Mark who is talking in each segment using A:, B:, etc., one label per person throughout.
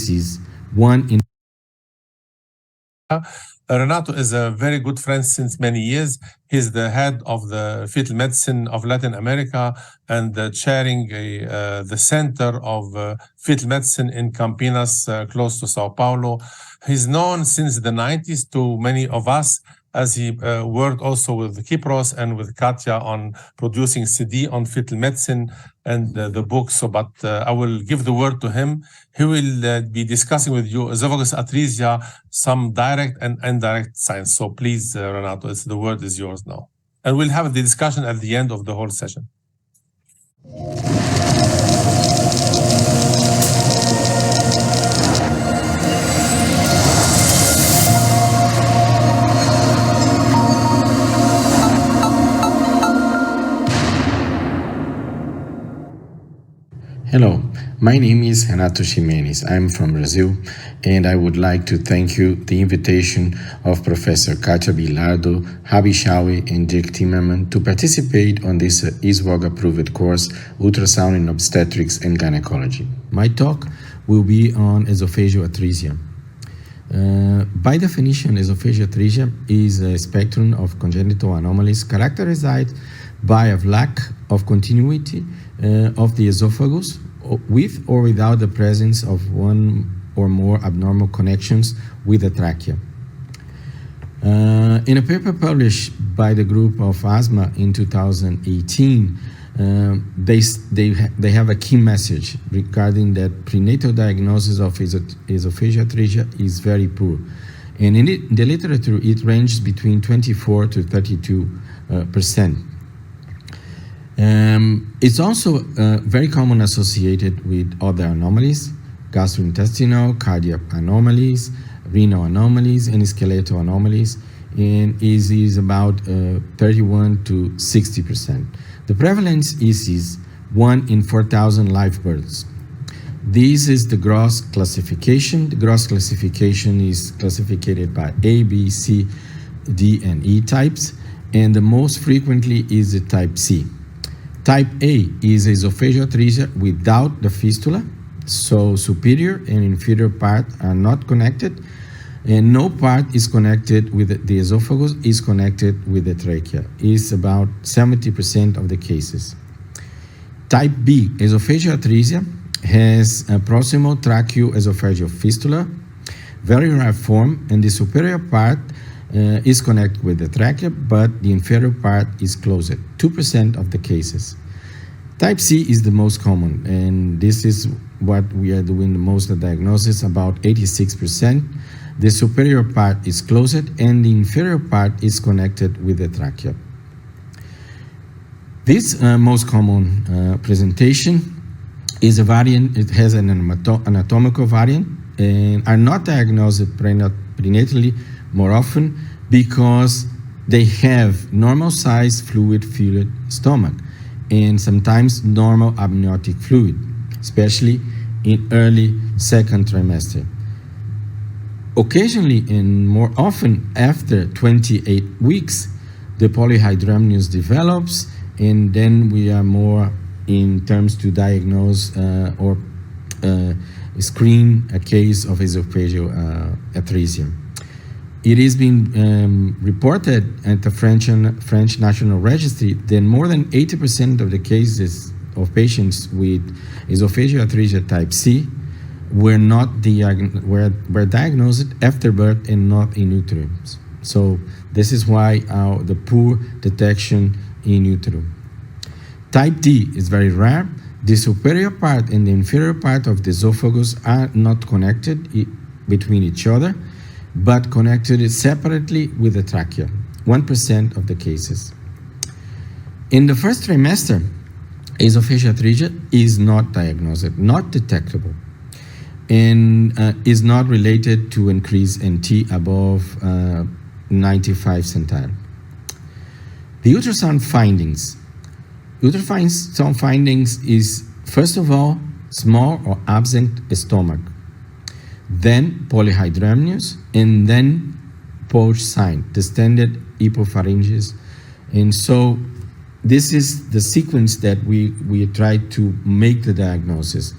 A: is one in
B: Renato is a very good friend since many years. He's the head of the fetal medicine of Latin America and chairing the center of fetal medicine in Campinas, close to Sao Paulo. He's known since the 90s to many of us as he worked also with Kipros and with Katya on producing CD on fetal medicine and the book. So, but I will give the word to him. He will be discussing with you esophagus atresia, some direct and indirect signs. So please, Renato, the word is yours now. And we'll have the discussion at the end of the whole session.
A: Hello, my name is Renato Ximenes. I'm from Brazil, and I would like to thank you the invitation of Professor Katia Bilardo, Habi Shawi, and Dick Timmerman to participate on this ISWOG-approved course, Ultrasound in Obstetrics and Gynecology. My talk will be on esophageal atresia. By definition, esophageal atresia is a spectrum of congenital anomalies characterized by a lack of continuity of the esophagus with or without the presence of one or more abnormal connections with the trachea. In a paper published by the group of asthma in 2018, they have a key message regarding that prenatal diagnosis of esophageal atresia is very poor. And in the literature, it ranges between 24 to 32%. It's also very common associated with other anomalies, gastrointestinal, cardiac anomalies, renal anomalies, and skeletal anomalies, and is about 31 to 60%. The prevalence is 1 in 4,000 live births. This is the gross classification. The gross classification is classified by A, B, C, D, and E types, and the most frequently is the type C. Type A is esophageal atresia without the fistula, so superior and inferior part are not connected, and no part is connected with the esophagus is connected with the trachea. It's about 70% of the cases. Type B, esophageal atresia, has a proximal tracheoesophageal fistula, very rare form, and the superior part is connected with the trachea, but the inferior part is closed, 2% of the cases. Type C is the most common, and this is what we are doing the most of diagnosis, about 86%. The superior part is closed, and the inferior part is connected with the trachea. This most common presentation is a variant. It has an anatomical variant, and are not diagnosed prenatally more often because they have normal size fluid-filled stomach and sometimes normal amniotic fluid, especially in early second trimester. Occasionally and more often after 28 weeks, the polyhydramnios develops, and then we are more in terms to diagnose or screen a case of esophageal atresia. It has been reported at the French National Registry that more than 80% of the cases of patients with esophageal atresia type C were diagnosed after birth and not in utero. So this is why the poor detection in utero. Type D is very rare. The superior part and the inferior part of the esophagus are not connected between each other, but connected separately with the trachea, 1% of the cases. In the first trimester, esophageal atresia is not diagnosed, not detectable, and is not related to increase NT above 95 centile. The ultrasound findings. Ultrasound findings is, first of all, small or absent stomach, then polyhydramnios, and then pouch sign, distended hypopharynges. And so this is the sequence that we try to make the diagnosis.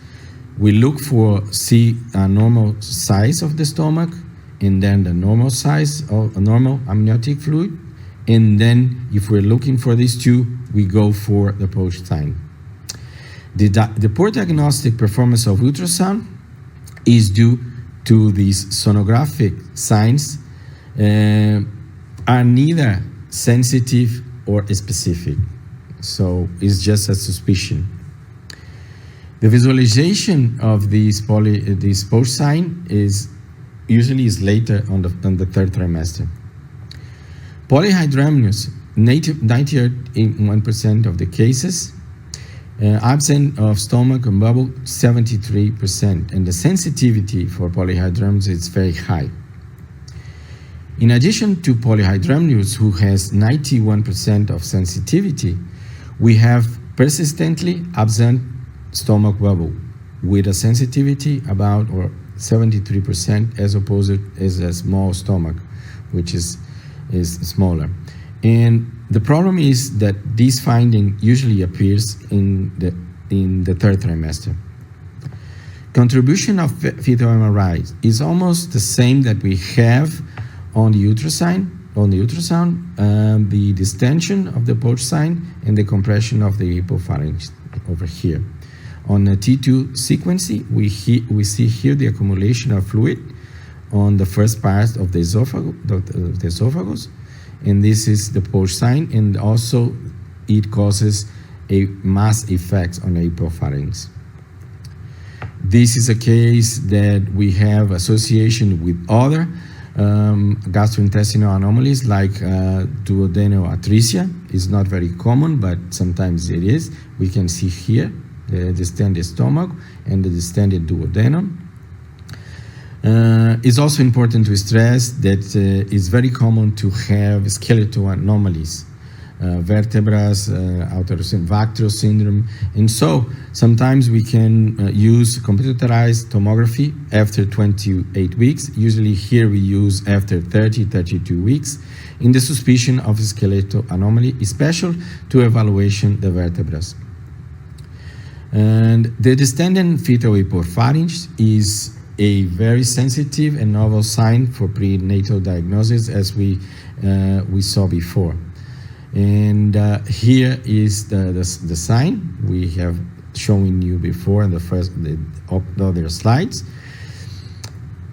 A: We look for see a normal size of the stomach, and then the normal size of a normal amniotic fluid, and then if we're looking for these two, we go for the POACH sign. The poor diagnostic performance of ultrasound is due to these sonographic signs are neither sensitive or specific, so it's just a suspicion. The visualization of this POACH sign is usually later on the third trimester. Polyhydramnios, 91% of the cases, absent of stomach and bowel, 73%, and the sensitivity for polyhydramnios is very high. In addition to polyhydramnios, who has 91% of sensitivity, we have persistently absent stomach bubble with a sensitivity about or 73% as opposed as a small stomach, which is smaller. And the problem is that this finding usually appears in the third trimester. Contribution of fetal MRI is almost the same that we have on the ultrasound, the distension of the POACH sign and the compression of the hypopharynx over here. On the T2 sequence, we see here the accumulation of fluid on the first part of the esophagus, and this is the POACH sign, and also it causes a mass effect on the hypopharynx. This is a case that we have association with other gastrointestinal anomalies like duodenoatresia. It's not very common, but sometimes it is. We can see here the distended stomach and the distended duodenum. It's also important to stress that it's very common to have skeletal anomalies, vertebras, Vactro syndrome, and so sometimes we can use computerized tomography after 28 weeks. Usually here we use after 32 weeks in the suspicion of skeletal anomaly, especially to evaluation the vertebras. And the distended fetal hypopharynx is a very sensitive and novel sign for prenatal diagnosis, as we saw before. And here is the sign we have shown you before in the other slides.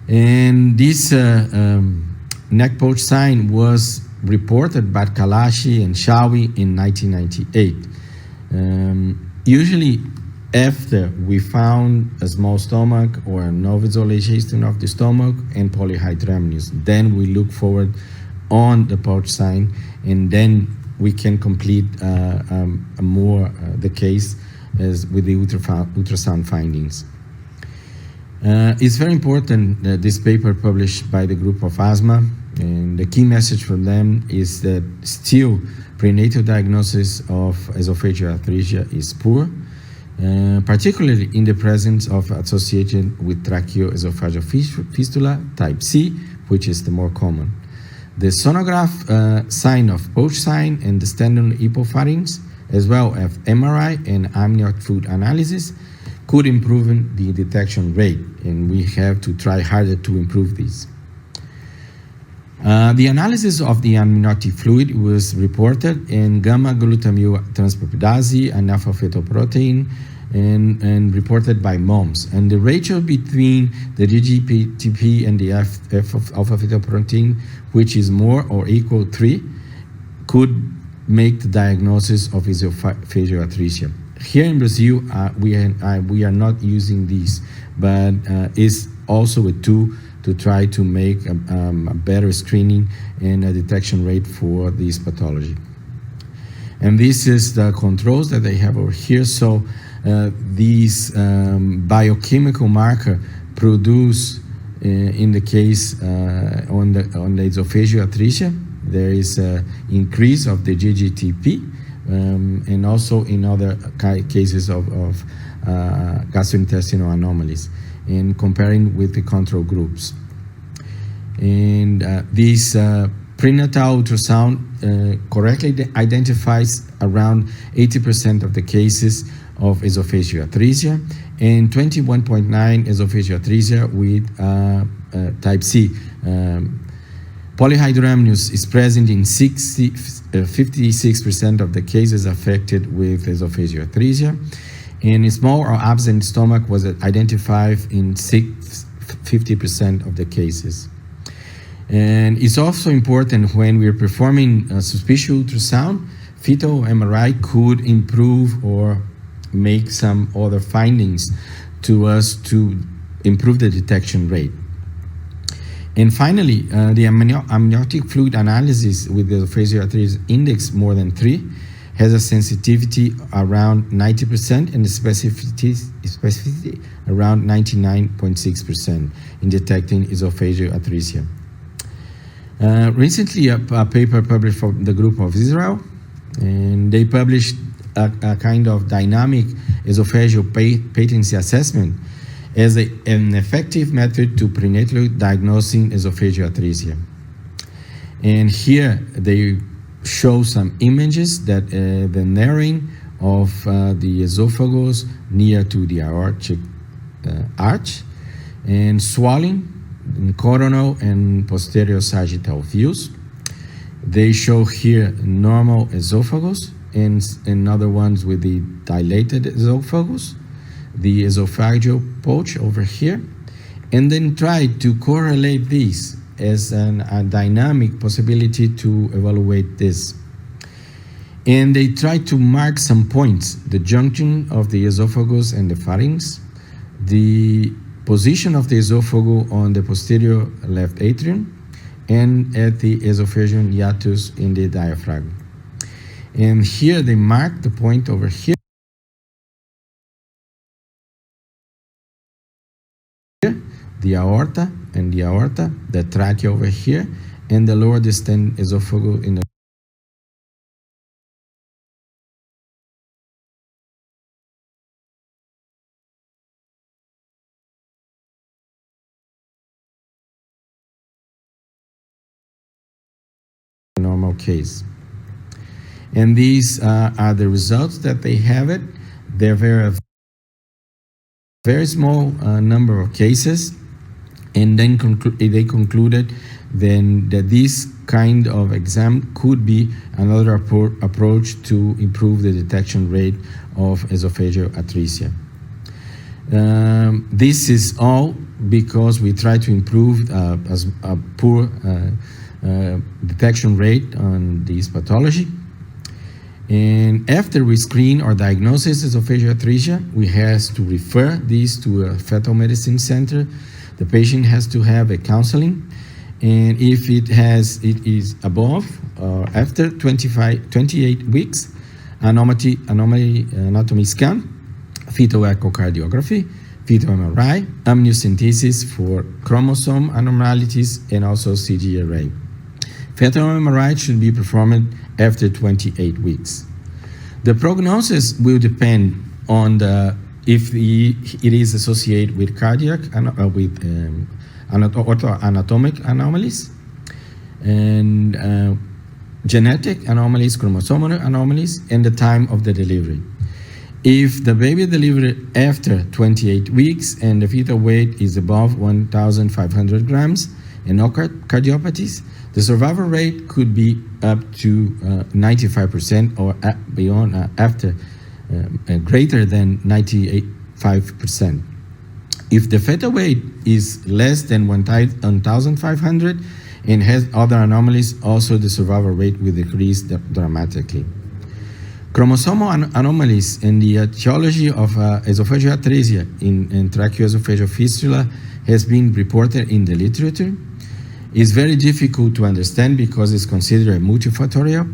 A: And this neck POACH sign was reported by Kalashi and Shawi in 1998. Usually after we found a small stomach or no visualization of the stomach and polyhydramnios, then we look forward on the POACH sign, and then we can complete the case as with the ultrasound findings. It's very important that this paper published by the group of asthma, and the key message from them is that still prenatal diagnosis of esophageal atresia is poor, particularly in the presence of associated with tracheoesophageal fistula type C, which is the more common. The sonograph sign of POACH sign and the distended hypopharynx, as well as MRI and amniotic fluid analysis, could improve the detection rate, and we have to try harder to improve this. The analysis of the amniotic fluid was reported in gamma-glutamyl transpeptidase and alpha-fetoprotein and reported by MOMS. And the ratio between the GGTP and the alpha-fetoprotein, which is more or equal 3, could make the diagnosis of esophageal atresia. Here in Brazil, we are not using these, but it's also a tool to try to make a better screening and a detection rate for this pathology. And this is the controls that they have over here. So these biochemical marker produce, in the case on the esophageal atresia, there is an increase of the GGTP, and also in other cases of gastrointestinal anomalies, in comparing with the control groups. And this prenatal ultrasound correctly identifies around 80% of the cases of esophageal atresia, and 21.9 esophageal atresia with type C. Polyhydramnios is present in 56% of the cases affected with esophageal atresia, and a small or absent stomach was identified in 50% of the cases. And it's also important when we're performing a suspicious ultrasound, fetal MRI could improve or make some other findings to us to improve the detection rate. And finally, the amniotic fluid analysis with the esophageal atresia index more than 3 has a sensitivity around 90% and a specificity around 99.6% in detecting esophageal atresia. Recently, a paper published from the group of Israel, and they published a kind of dynamic esophageal patency assessment as an effective method to prenatally diagnosing esophageal atresia. And here they show some images that the narrowing of the esophagus near to the aortic arch, and swelling in coronal and posterior sagittal views. They show here normal esophagus and other ones with the dilated esophagus, the esophageal pouch over here, and then try to correlate these as a dynamic possibility to evaluate this. And they try to mark some points: the junction of the esophagus and the pharynx, the position of the esophagus on the posterior left atrium, and at the esophageal hiatus in the diaphragm. And here they mark the point over here, the aorta, the trachea over here, and the lower distant esophagus in the normal case. And these are the results that they have it. They're very small number of cases, and then they concluded then that this kind of exam could be another approach to improve the detection rate of esophageal atresia. This is all because we try to improve a poor detection rate on this pathology. And after we screen or diagnose esophageal atresia, we have to refer this to a fetal medicine center. The patient has to have a counseling, and if it is above or after 28 weeks, anatomy scan, fetal echocardiography, fetal MRI, amniocentesis for chromosome abnormalities, and also CG array. Fetal MRI should be performed after 28 weeks. The prognosis will depend on if it is associated with cardiac and with anatomic anomalies, and genetic anomalies, chromosomal anomalies, and the time of the delivery. If the baby delivered after 28 weeks and the fetal weight is above 1,500 grams and no cardiopathies, the survival rate could be up to 95% or beyond after greater than 95%. If the fetal weight is less than 1,500 and has other anomalies, also the survival rate will decrease dramatically. Chromosomal anomalies and the etiology of esophageal atresia in tracheoesophageal fistula has been reported in the literature. It's very difficult to understand because it's considered multifactorial.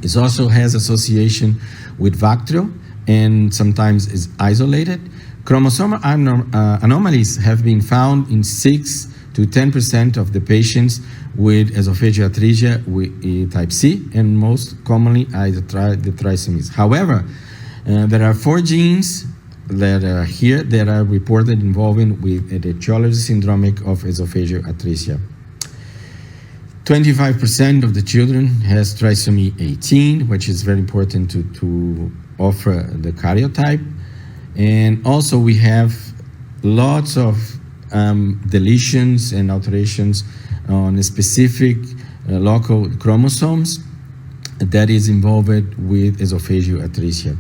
A: It also has association with Bactrio and sometimes is isolated. Chromosomal anomalies have been found in 6 to 10% of the patients with esophageal atresia with type C, and most commonly the trisomies. However, there are 4 genes that are here that are reported involving with the etiology syndromic of esophageal atresia. 25% of the children has trisomy 18, which is very important to offer the karyotype. And also we have lots of deletions and alterations on specific local chromosomes that is involved with esophageal atresia.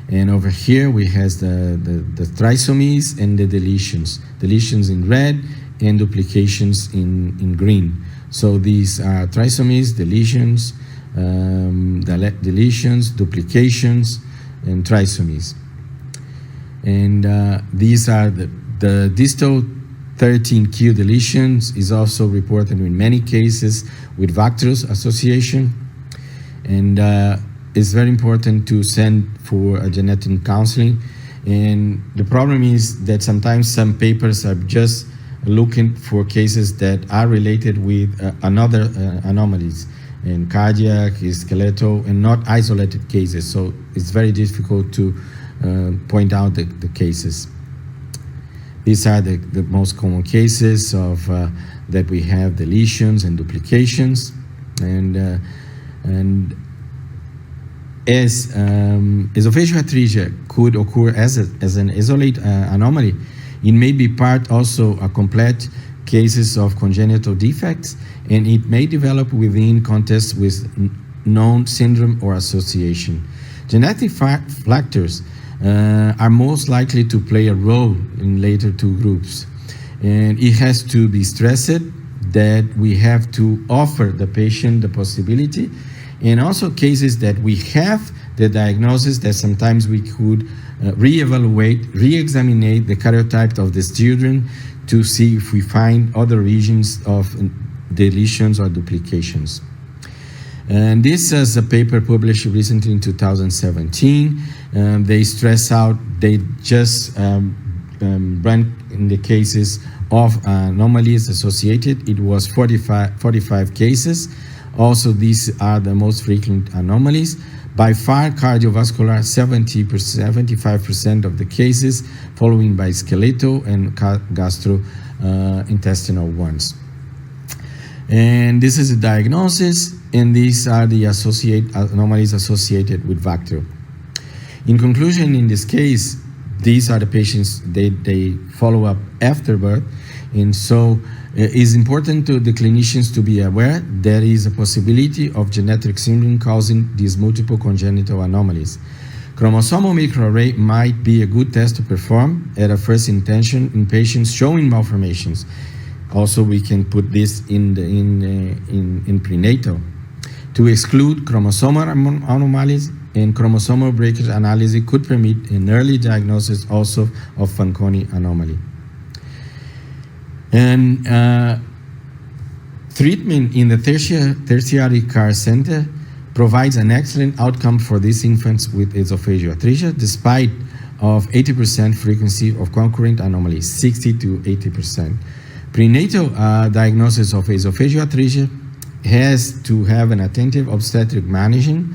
A: And over here we have the trisomies and the deletions in red and duplications in green. So these are trisomies, deletions, duplications, and trisomies. And these are the distal 13q deletions is also reported in many cases with Vactrus association. And it's very important to send for a genetic counseling. And the problem is that sometimes some papers are just looking for cases that are related with another anomalies in cardiac, skeletal, and not isolated cases. So it's very difficult to point out the cases. These are the most common cases of that we have deletions and duplications, and as esophageal atresia could occur as an isolated anomaly, it may be part also a complete cases of congenital defects, and it may develop within context with known syndrome or association. Genetic factors are most likely to play a role in later two groups. And it has to be stressed that we have to offer the patient the possibility, and also cases that we have the diagnosis that sometimes we could re-evaluate, re-examine the karyotype of these children to see if we find other regions of deletions or duplications. And this is a paper published recently in 2017. They stress out, they just ran in the cases of anomalies associated. It was 45 cases. Also, these are the most frequent anomalies. By far, cardiovascular, 75% of the cases, following by skeletal and gastrointestinal ones. And this is a diagnosis, and these are the anomalies associated with Vactor. In conclusion, in this case, these are the patients they follow up after birth, and so it's important to the clinicians to be aware there is a possibility of genetic syndrome causing these multiple congenital anomalies. Chromosomal microarray might be a good test to perform at a first intention in patients showing malformations. Also, we can put this in prenatal. To exclude chromosomal anomalies and chromosomal breakage analysis could permit an early diagnosis also of Fanconi anomaly. And treatment in the tertiary care center provides an excellent outcome for these infants with esophageal atresia, despite of 80% frequency of concurrent anomalies, 60 to 80%. Prenatal diagnosis of esophageal atresia has to have an attentive obstetric management,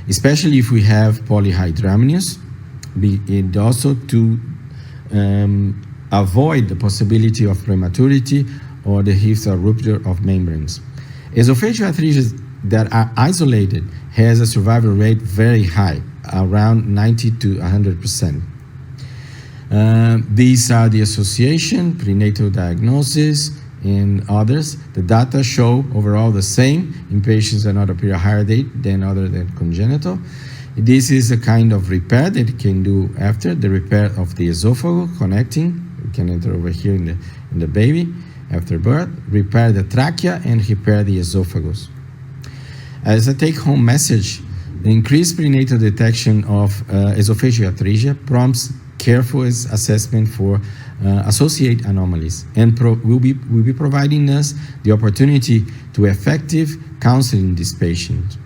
A: especially if we have polyhydramnios, and also to avoid the possibility of prematurity or the risk of rupture of membranes. Esophageal atresia that are isolated has a survival rate very high, around 90 to 100%. These are the association, prenatal diagnosis, and others. The data show overall the same in patients that not appear higher date than other than congenital. This is a kind of repair that you can do after the repair of the esophagus connecting. We can enter over here in the baby after birth, repair the trachea and repair the esophagus. As a take-home message, the increased prenatal detection of esophageal atresia prompts careful assessment for associated anomalies and will be providing us the opportunity to effective counseling this patient.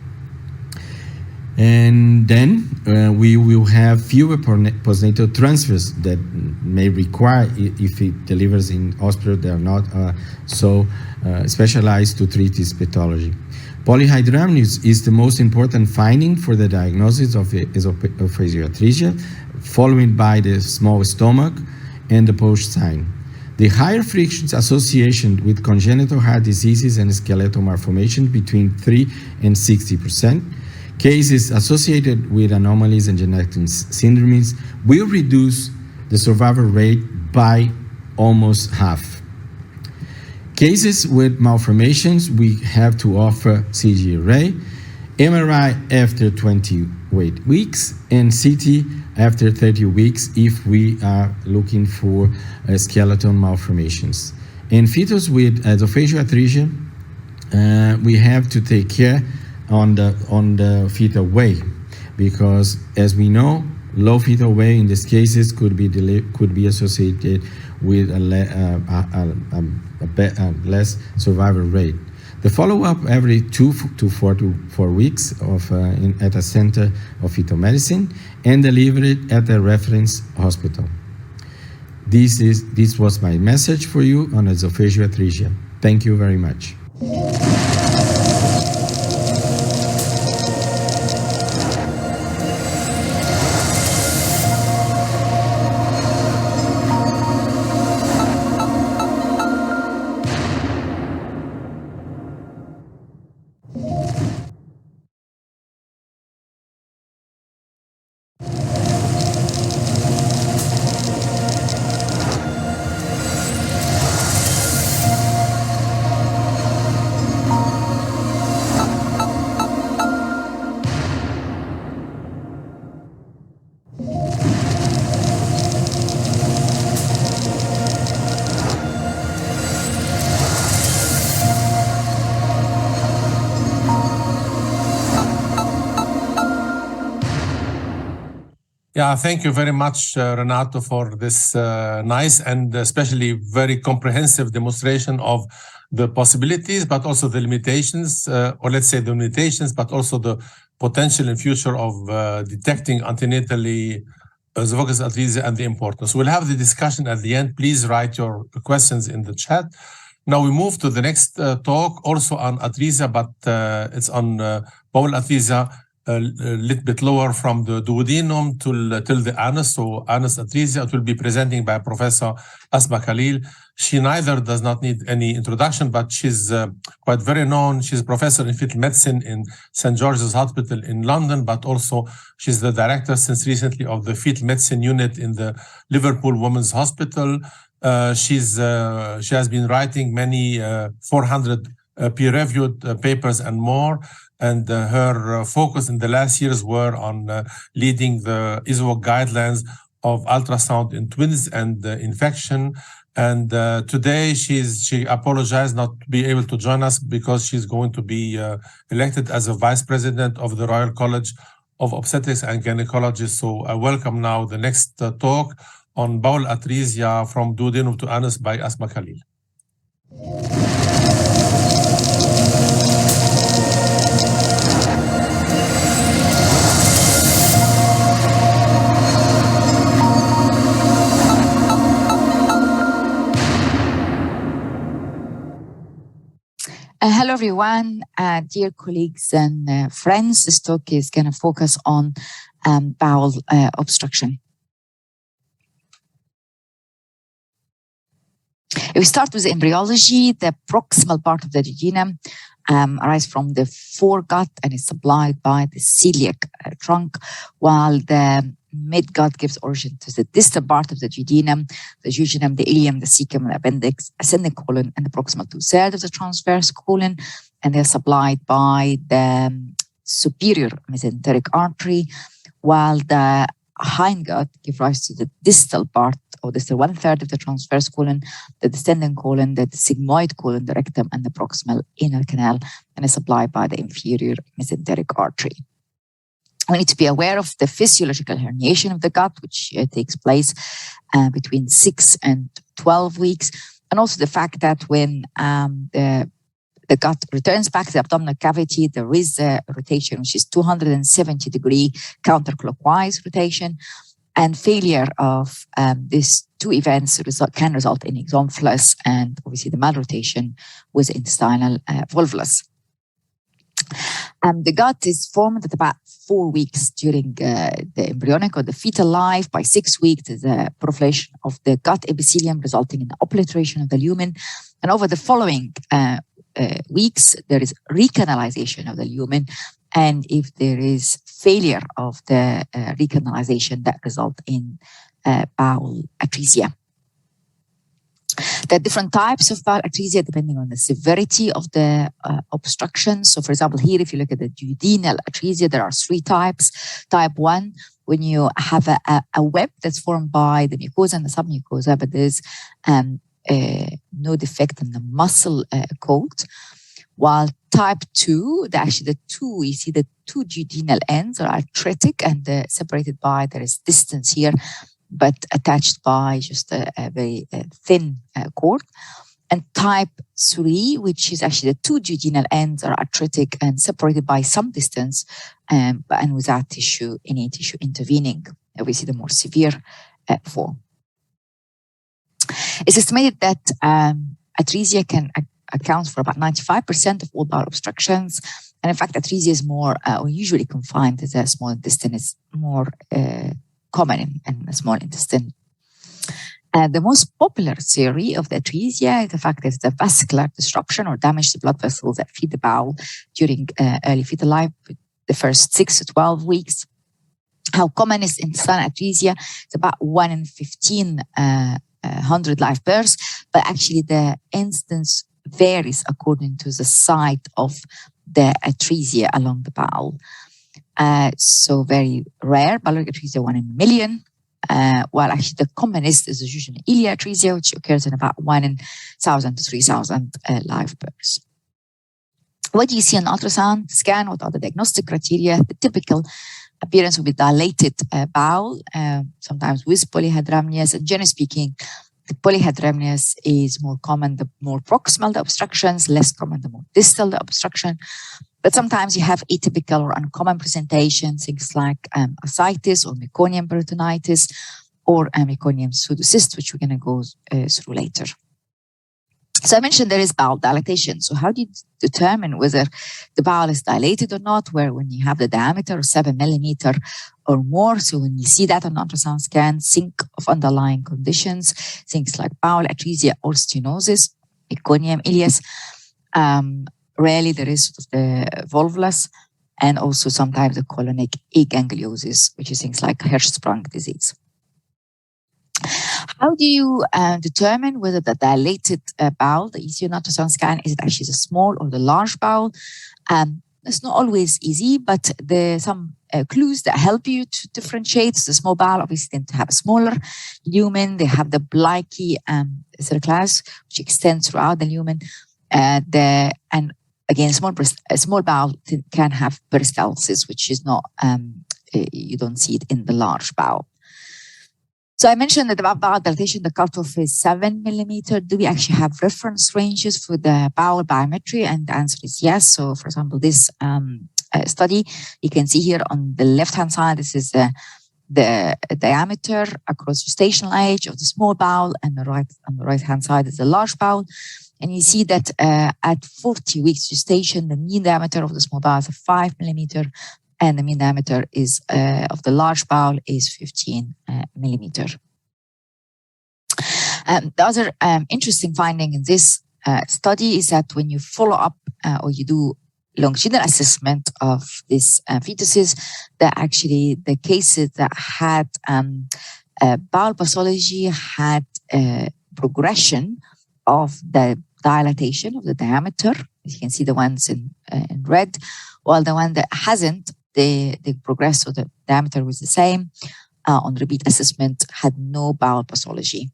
A: And then we will have fewer postnatal transfers that may require, if it delivers in hospital, they are not so specialized to treat this pathology. Polyhydramnios is the most important finding for the diagnosis of esophageal atresia, followed by the small stomach and the Post sign. The higher frictions association with congenital heart diseases and skeletal malformation between 3 and 60%, Cases associated with anomalies and genetic syndromes will reduce the survival rate by almost half. Cases with malformations, we have to offer CG array, MRI after 28 weeks, and CT after 30 weeks if we are looking for skeletal malformations. In fetus with esophageal atresia, we have to take care on the fetal weight, because as we know, low fetal weight in these cases could be associated with a less survival rate. The follow-up every 2 to 4 weeks at a center of fetal medicine and delivered at a reference hospital. This was my message for you on esophageal atresia. Thank you very much.
B: Yeah, thank you very much, Renato, for this nice and especially very comprehensive demonstration of the possibilities, but also the limitations, or let's say the limitations, but also the potential in future of detecting antenatally esophagus atresia and the importance. We'll have the discussion at the end. Please write your questions in the chat. Now we move to the next talk, also on atresia, but it's on bowel atresia, a little bit lower from the duodenum till the anus, so anus atresia. It will be presenting by Professor Asma Khalil. She neither does not need any introduction, but she's quite very known. She's a professor in fetal medicine in St. George's Hospital in London, but also she's the director since recently of the fetal medicine unit in the Liverpool Women's Hospital. She has been writing many 400 peer-reviewed papers and more. And her focus in the last years were on leading the ISO guidelines of ultrasound in twins and infection. And today she apologized not to be able to join us because she's going to be elected as a vice president of the Royal College of Obstetrics and Gynecology. So I welcome now the next talk on bowel atresia from duodenum to anus by Asma Khalil.
C: Hello, everyone, dear colleagues and friends. This talk is going to focus on bowel obstruction. If we start with embryology, the proximal part of the duodenum arises from the foregut and is supplied by the celiac trunk, while the midgut gives origin to the distal part of the duodenum, the jejunum, the ileum, the cecum, the appendix, ascending colon, and the proximal 2/3 of the transverse colon, and they're supplied by the superior mesenteric artery, while the hindgut gives rise to the distal part, or distal 1/3 of the transverse colon, the descending colon, the sigmoid colon, the rectum, and the proximal anal canal, and is supplied by the inferior mesenteric artery. We need to be aware of the physiological herniation of the gut, which takes place between 6 and 12 weeks, and also the fact that when the gut returns back to the abdominal cavity, there is a rotation, which is 270-degree counterclockwise rotation, and failure of these two events can result in exomphalus and obviously the malrotation with intestinal volvulus. The gut is formed at about 4 weeks during the embryonic or the fetal life. By 6 weeks, there's a proliferation of the gut epithelium resulting in the obliteration of the lumen. And over the following weeks, there is recanalization of the lumen and if there is failure of the recanalization that result in bowel atresia. There are different types of bowel atresia depending on the severity of the obstruction. So for example, here, if you look at the duodenal atresia, there are 3 types. Type 1, when you have a web that's formed by the mucosa and the submucosa, but there's no defect in the muscle coat. While type 2, you see the 2 duodenal ends are arthritic and separated by, there is distance here, but attached by just a very thin cord. And type 3, which is actually the 2 duodenal ends are arthritic and separated by some distance, and without any tissue intervening. We see the more severe form. It's estimated that atresia can account for about 95% of all bowel obstructions. And in fact, atresia is more usually confined to the small intestine. It's more common in the small intestine. The most popular theory of the atresia is the fact that it's a vascular disruption or damage to blood vessels that feed the bowel during early fetal life, the first 6 to 12 weeks. How common is intestinal atresia? It's about 1 in 1,500 live births, but actually the instance varies according to the site of the atresia along the bowel. So very rare, biliary atresia 1 in a million. While actually the commonest is the jejunal ileal atresia, which occurs in about 1 in 1,000 to 3,000 live births. What do you see on ultrasound scan? What are the diagnostic criteria? The typical appearance will be dilated bowel, sometimes with polyhydramnios. And generally speaking, the polyhydramnios is more common the more proximal the obstructions, less common the more distal the obstruction. But sometimes you have atypical or uncommon presentations, things like ascites or meconium peritonitis or meconium pseudocyst, which we're going to go through later. So I mentioned there is bowel dilatation. So how do you determine whether the bowel is dilated or not? Where when you have the diameter of 7 millimeter or more. So when you see that on ultrasound scan, think of underlying conditions, things like bowel atresia or stenosis, meconium ileus. Rarely there is sort of the volvulus, and also sometimes the colonic agangliosis, which is things like Hirschsprung disease. How do you determine whether the dilated bowel, the ECG ultrasound scan, is it actually the small or the large bowel? It's not always easy, but there are some clues that help you to differentiate. The small bowel obviously tend to have a smaller lumen. They have the Blaikie circularis, which extends throughout the lumen. And again, small bowel can have peristalsis, which is not, you don't see it in the large bowel. So I mentioned that about bowel dilatation, the cutoff is 7 millimeter. Do we actually have reference ranges for the bowel biometry? And the answer is yes. So for example, this study, you can see here on the left-hand side, this is the diameter across gestational age of the small bowel, and on the right-hand side is the large bowel. And you see that at 40 weeks gestation, the mean diameter of the small bowel is 5 millimeter, and the mean diameter is of the large bowel is 15 millimeter. The other interesting finding in this study is that when you follow up or you do longitudinal assessment of these fetuses, that actually the cases that had bowel pathology had progression of the dilatation of the diameter. You can see the ones in red, while the one that hasn't, they progressed, so the diameter was the same. On repeat assessment, had no bowel pathology.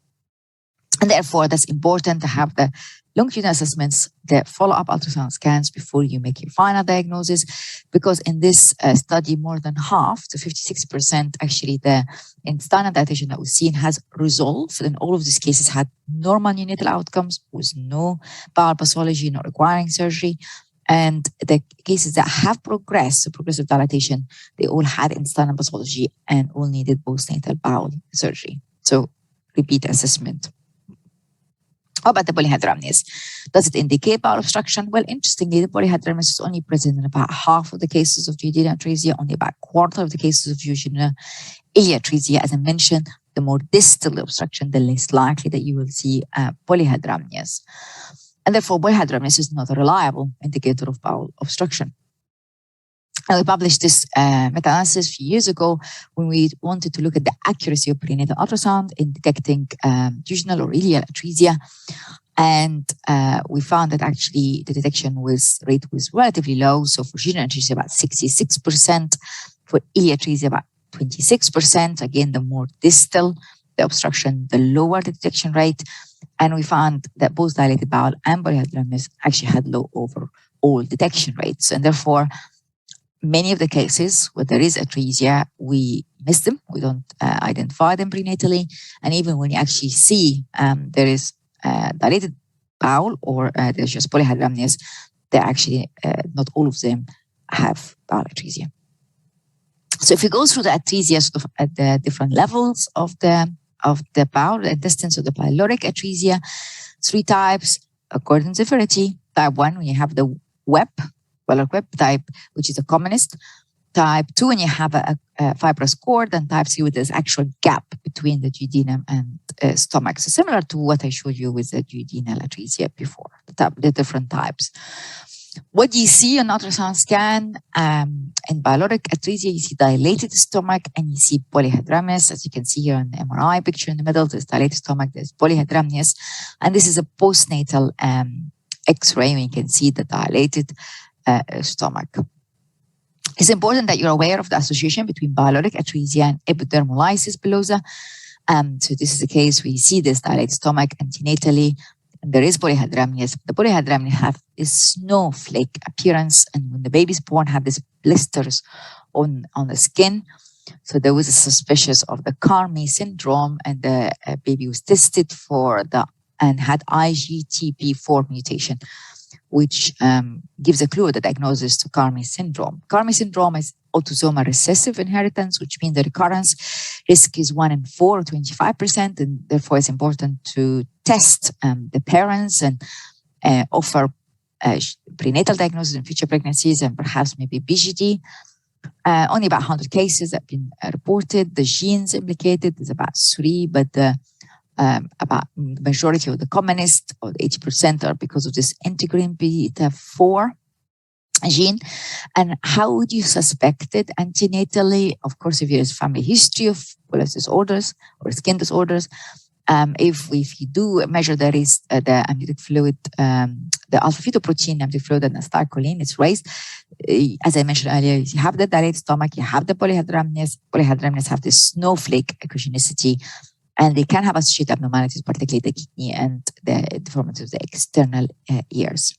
C: And therefore, that's important to have the longitudinal assessments, the follow-up ultrasound scans before you make your final diagnosis, because in this study, more than half, to 56%, actually the intestinal dilatation that was seen has resolved. And all of these cases had normal neonatal outcomes with no bowel pathology, not requiring surgery. And the cases that have progressed, so progressive dilatation, they all had intestinal pathology and all needed postnatal bowel surgery. So repeat assessment. How about the polyhydramnios? Does it indicate bowel obstruction? Well, interestingly, the polyhydramnios is only present in about half of the cases of duodenal atresia, only about a quarter of the cases of jejunal ileal atresia. As I mentioned, the more distal the obstruction, the less likely that you will see polyhydramnios. And therefore, polyhydramnios is not a reliable indicator of bowel obstruction. And we published this meta-analysis a few years ago when we wanted to look at the accuracy of prenatal ultrasound in detecting jejunal or ileal atresia. And we found that actually the detection rate was relatively low. So for jejunal atresia, about 66%, for ileal atresia, about 26%. Again, the more distal the obstruction, the lower the detection rate. And we found that both dilated bowel and polyhydramnios actually had low overall detection rates. And therefore, many of the cases where there is atresia, we miss them. We don't identify them prenatally. And even when you actually see there is dilated bowel or there's just polyhydramnios, they're actually not all of them have bowel atresia. So if you go through the atresia sort of at the different levels of the bowel, the intestines, of the pyloric atresia, 3 types according to severity. Type 1, when you have the web type, which is the commonest. Type 2, when you have a fibrous cord, and type 3, with this actual gap between the duodenum and stomach. So similar to what I showed you with the duodenal atresia before, the different types. What do you see on ultrasound scan? In pyloric atresia, you see dilated stomach and you see polyhydramnios. As you can see here on the MRI picture in the middle, there's dilated stomach, there's polyhydramnios. And this is a postnatal X-ray, and you can see the dilated stomach. It's important that you're aware of the association between pyloric atresia and epidermolysis bullosa. So this is a case where you see this dilated stomach antenatally, and there is polyhydramnios. The polyhydramnios have this snowflake appearance, and when the baby's born, have these blisters on the skin. So there was a suspicion of the Carmi syndrome, and the baby was tested and had IGTP4 mutation, which gives a clue of the diagnosis to Carmi syndrome. Carmi syndrome is autosomal recessive inheritance, which means the recurrence risk is 1 in 4 or 25%, and therefore it's important to test the parents and offer prenatal diagnosis in future pregnancies and perhaps maybe BGD. Only about 100 cases have been reported. The genes implicated is about 3, but about the majority of the commonest, or 80%, are because of this integrin beta-4 gene. And how would you suspect it antenatally? Of course, if there is family history of Willis disorders or skin disorders, if you do measure there is the amniotic fluid, the alpha-fetoprotein amniotic fluid and acetylcholine is raised. As I mentioned earlier, you have the dilated stomach, you have the polyhydramnios. Polyhydramnios have this snowflake echogenicity, and they can have associated abnormalities, particularly the kidney and the deformity of the external ears.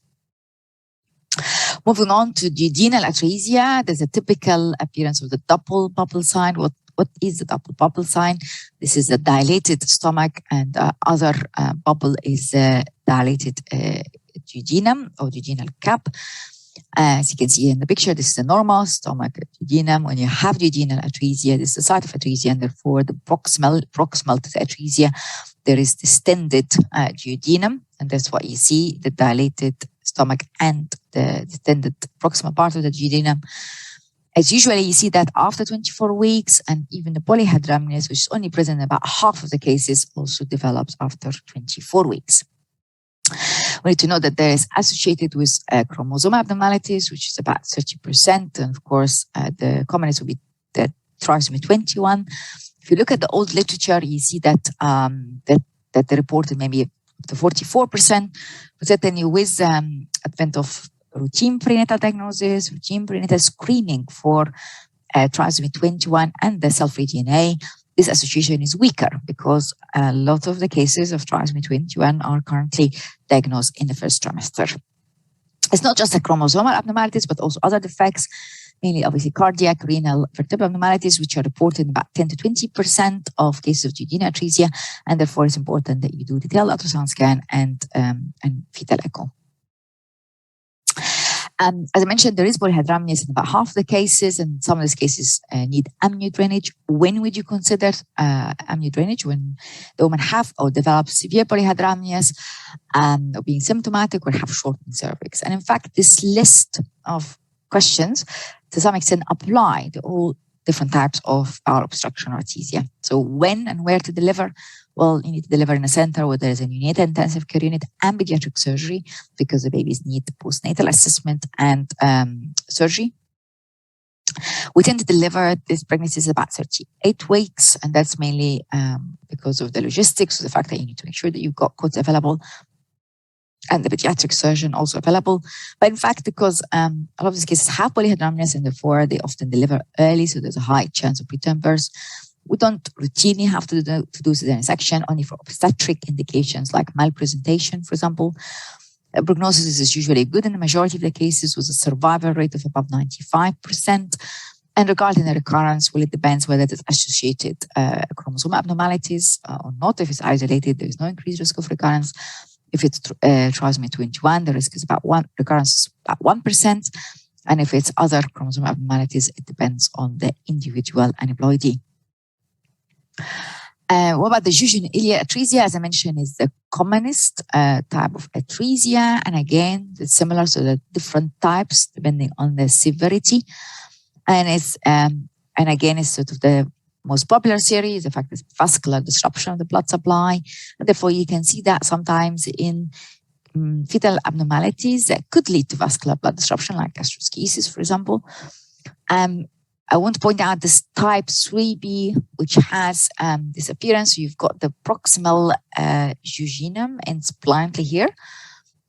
C: Moving on to duodenal atresia, there's a typical appearance of the double bubble sign. What is the double bubble sign? This is a dilated stomach, and other bubble is a dilated duodenum or duodenal cap. As you can see in the picture, this is the normal stomach duodenum. When you have duodenal atresia, this is the site of atresia, and therefore the proximal to the atresia, there is distended duodenum, and that's what you see, the dilated stomach and the distended proximal part of the duodenum. As usually, you see that after 24 weeks, and even the polyhydramnios, which is only present in about half of the cases, also develops after 24 weeks. We need to know that there is associated with chromosome abnormalities, which is about 30%. And of course, the commonest would be the trisomy 21. If you look at the old literature, you see that that they reported maybe up to 44%. But certainly with advent of routine prenatal diagnosis, routine prenatal screening for trisomy 21 and the cell-free DNA, this association is weaker because a lot of the cases of trisomy 21 are currently diagnosed in the first trimester. It's not just the chromosomal abnormalities, but also other defects, mainly obviously cardiac, renal, vertebral abnormalities, which are reported in about 10 to 20% of cases of duodenal atresia, and therefore it's important that you do detailed ultrasound scan and fetal echo. As I mentioned, there is polyhydramnios in about half the cases, and some of these cases need amnio drainage. When would you consider amnio drainage? When the woman have or develop severe polyhydramnios, or being symptomatic, or have shortened cervix. And in fact, this list of questions to some extent apply to all different types of bowel obstruction or artesia. So when and where to deliver? Well, you need to deliver in a center where there is a neonatal intensive care unit and pediatric surgery, because the babies need postnatal assessment and surgery. We tend to deliver these pregnancies about 38 weeks, and that's mainly because of the logistics, the fact that you need to make sure that you've got cots available and the pediatric surgeon also available. But in fact, because a lot of these cases have polyhydramnios and therefore they often deliver early, so there's a high chance of preterm birth. We don't routinely have to do cesarean section, only for obstetric indications like malpresentation, for example. Prognosis is usually good in the majority of the cases with a survival rate of above 95%. And regarding the recurrence, well, it depends whether it is associated chromosome abnormalities or not. If it's isolated, there is no increased risk of recurrence. If it's trisomy 21, the risk is recurrence about 1%. And if it's other chromosome abnormalities, it depends on the individual aneuploidy. What about the jejunal atresia? As I mentioned, is the commonest type of atresia. And again, it's similar to the different types depending on the severity. And it's and again, it's sort of the most popular theory is the fact that vascular disruption of the blood supply. And therefore, you can see that sometimes in fetal abnormalities that could lead to vascular blood disruption, like gastroschisis, for example. I want to point out this type 3B, which has this appearance. You've got the proximal jejunum and splintely here.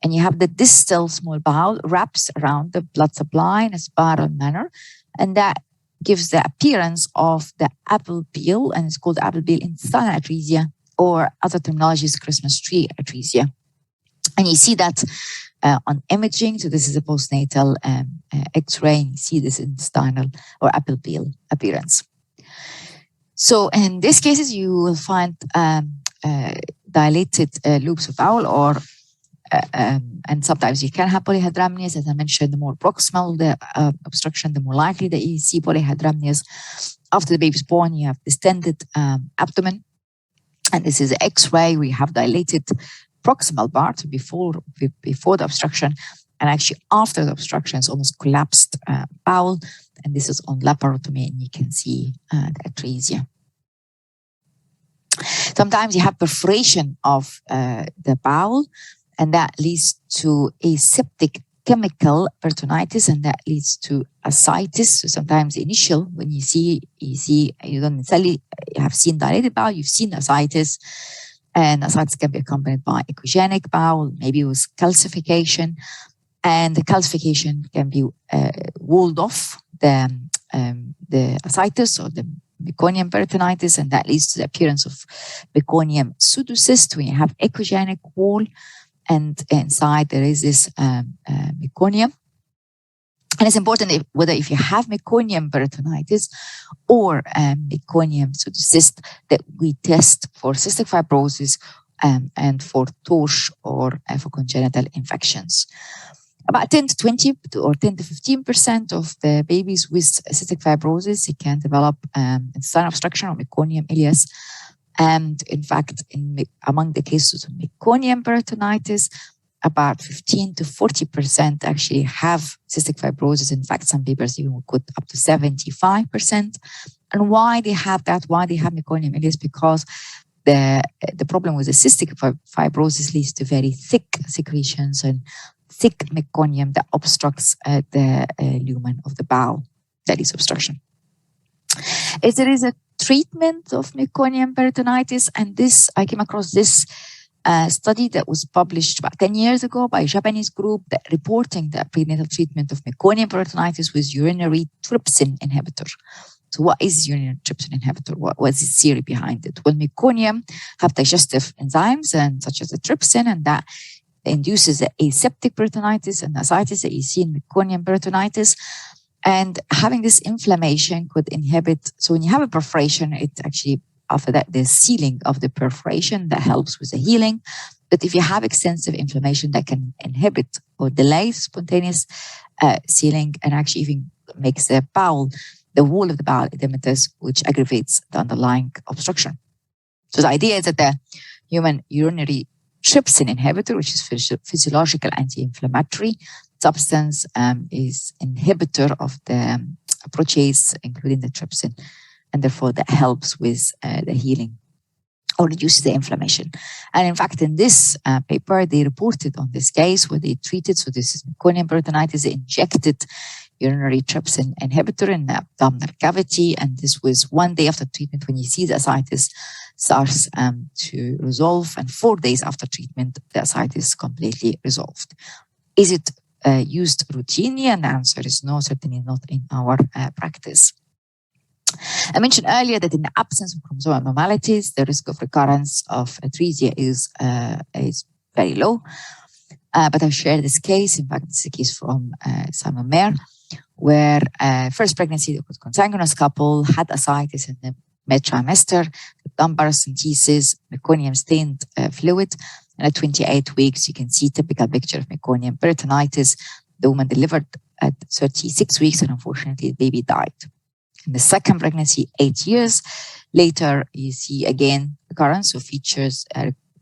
C: And you have the distal small bowel wraps around the blood supply in a spiral manner. And that gives the appearance of the apple peel, and it's called apple peel intestinal atresia, or other terminologies, Christmas tree atresia. And you see that on imaging. So this is a postnatal X-ray, and you see this intestinal or apple peel appearance. So in these cases, you will find dilated loops of bowel, or and sometimes you can have polyhydramnios. As I mentioned, the more proximal the obstruction, the more likely that you see polyhydramnios. After the baby's born, you have distended abdomen. And this is an X-ray. We have dilated proximal part before the obstruction. And actually after the obstruction, it's almost collapsed bowel. And this is on laparotomy, and you can see the atresia. Sometimes you have perforation of the bowel, and that leads to aseptic chemical peritonitis, and that leads to ascites. So sometimes initial, when you don't necessarily have seen dilated bowel, you've seen ascites, and ascites can be accompanied by echogenic bowel, maybe with calcification, and the calcification can be walled off the ascites or the meconium peritonitis, and that leads to the appearance of meconium pseudocyst when you have echogenic wall, and inside there is this meconium. And it's important whether if you have meconium peritonitis or meconium pseudocyst that we test for cystic fibrosis and for TORCH or for congenital infections. About 10 to 20 or 10 to 15% of the babies with cystic fibrosis, they can develop intestinal obstruction or meconium ileus. And in fact, among the cases of meconium peritonitis, about 15 to 40% actually have cystic fibrosis. In fact, some papers even quote up to 75%. And why they have that, why they have meconium ileus, because the problem with the cystic fibrosis leads to very thick secretions and thick meconium that obstructs the lumen of the bowel. That is obstruction. If there is a treatment of meconium peritonitis, and this, I came across this study that was published about 10 years ago by a Japanese group that reporting the prenatal treatment of meconium peritonitis with urinary trypsin inhibitor. So what is urinary trypsin inhibitor? What was the theory behind it? Well, meconium have digestive enzymes, and such as the trypsin, and that induces the aseptic peritonitis and ascites that you see in meconium peritonitis. And having this inflammation could inhibit, so when you have a perforation, it actually, after that, the sealing of the perforation that helps with the healing. But if you have extensive inflammation, that can inhibit or delay spontaneous sealing, and actually even makes the bowel, the wall of the bowel edematous, which aggravates the underlying obstruction. So the idea is that the human urinary trypsin inhibitor, which is physiological anti-inflammatory substance, is inhibitor of the protease, including the trypsin, and therefore that helps with the healing or reduces the inflammation. And in fact, in this paper, they reported on this case where they treated, so this is meconium peritonitis, they injected urinary trypsin inhibitor in the abdominal cavity. And this was 1 day after treatment when you see the ascites starts to resolve, and 4 days after treatment, the ascites completely resolved. Is it used routinely? And the answer is no, certainly not in our practice. I mentioned earlier that in the absence of chromosomal abnormalities, the risk of recurrence of atresia is very low. But I've shared this case. In fact, it's a case from Simon Mayer, where first pregnancy, it was consanguineous couple, had ascites in the mid trimester, paracentesis, meconium stained fluid. And at 28 weeks, you can see typical picture of meconium peritonitis. The woman delivered at 36 weeks, and unfortunately, the baby died. In the second pregnancy, 8 years later, you see again recurrence of features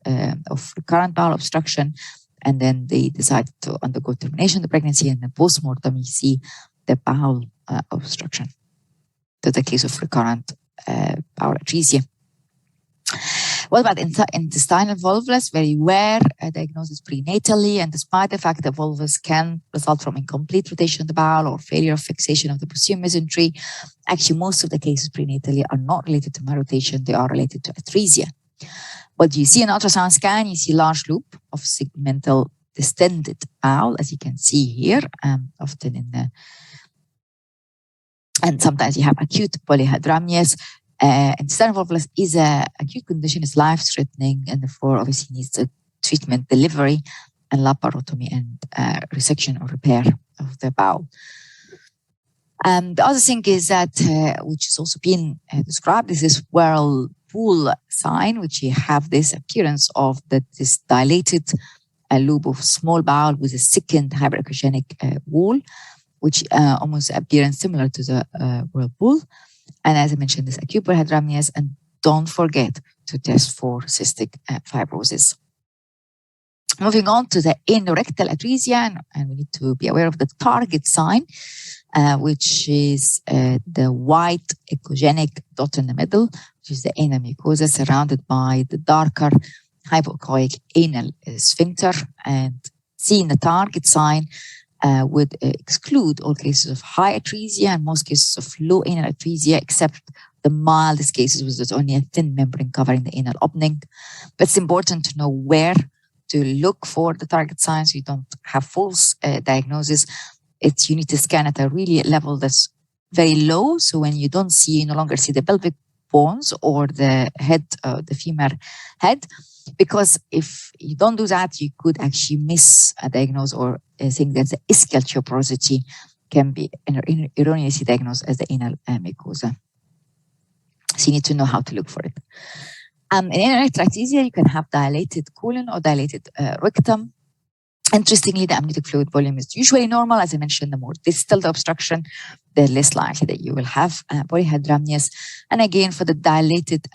C: of recurrent bowel obstruction. And then they decided to undergo termination of the pregnancy. And the postmortem, you see the bowel obstruction. That's a case of recurrent bowel atresia. What about intestinal volvulus? Very rare diagnosis prenatally, and despite the fact that volvulus can result from incomplete rotation of the bowel or failure of fixation of the posterior mesentery, actually most of the cases prenatally are not related to malrotation, they are related to atresia. What you see in ultrasound scan, you see large loop of segmental distended bowel, as you can see here, often in the, and sometimes you have acute polyhydramnias. Intestinal volvulus is an acute condition, is life-threatening, and therefore obviously needs a treatment, delivery, and laparotomy and resection or repair of the bowel. The other thing is that, which has also been described, is this whirlpool sign, which you have this appearance of this dilated loop of small bowel with a thickened hyperechogenic wall, which almost appearance similar to the whirlpool. And as I mentioned, this acute polyhydramnias, and don't forget to test for cystic fibrosis. Moving on to the anorectal atresia, and we need to be aware of the target sign, which is the white echogenic dot in the middle, which is the anal mucosa surrounded by the darker hypoechoic anal sphincter. And seeing the target sign would exclude all cases of high atresia and most cases of low anal atresia, except the mildest cases where there's only a thin membrane covering the anal opening. But it's important to know where to look for the target sign so you don't have false diagnosis. You need to scan at a really level that's very low. So when you don't see, you no longer see the pelvic bones or the head, the femur head, because if you don't do that, you could actually miss a diagnosis or think that the ischial tuberosity can be erroneously diagnosed as the anal mucosa. So you need to know how to look for it. In anorectal atresia, you can have dilated colon or dilated rectum. Interestingly, the amniotic fluid volume is usually normal. As I mentioned, the more distal the obstruction, the less likely that you will have polyhydramnias. And again, for the dilated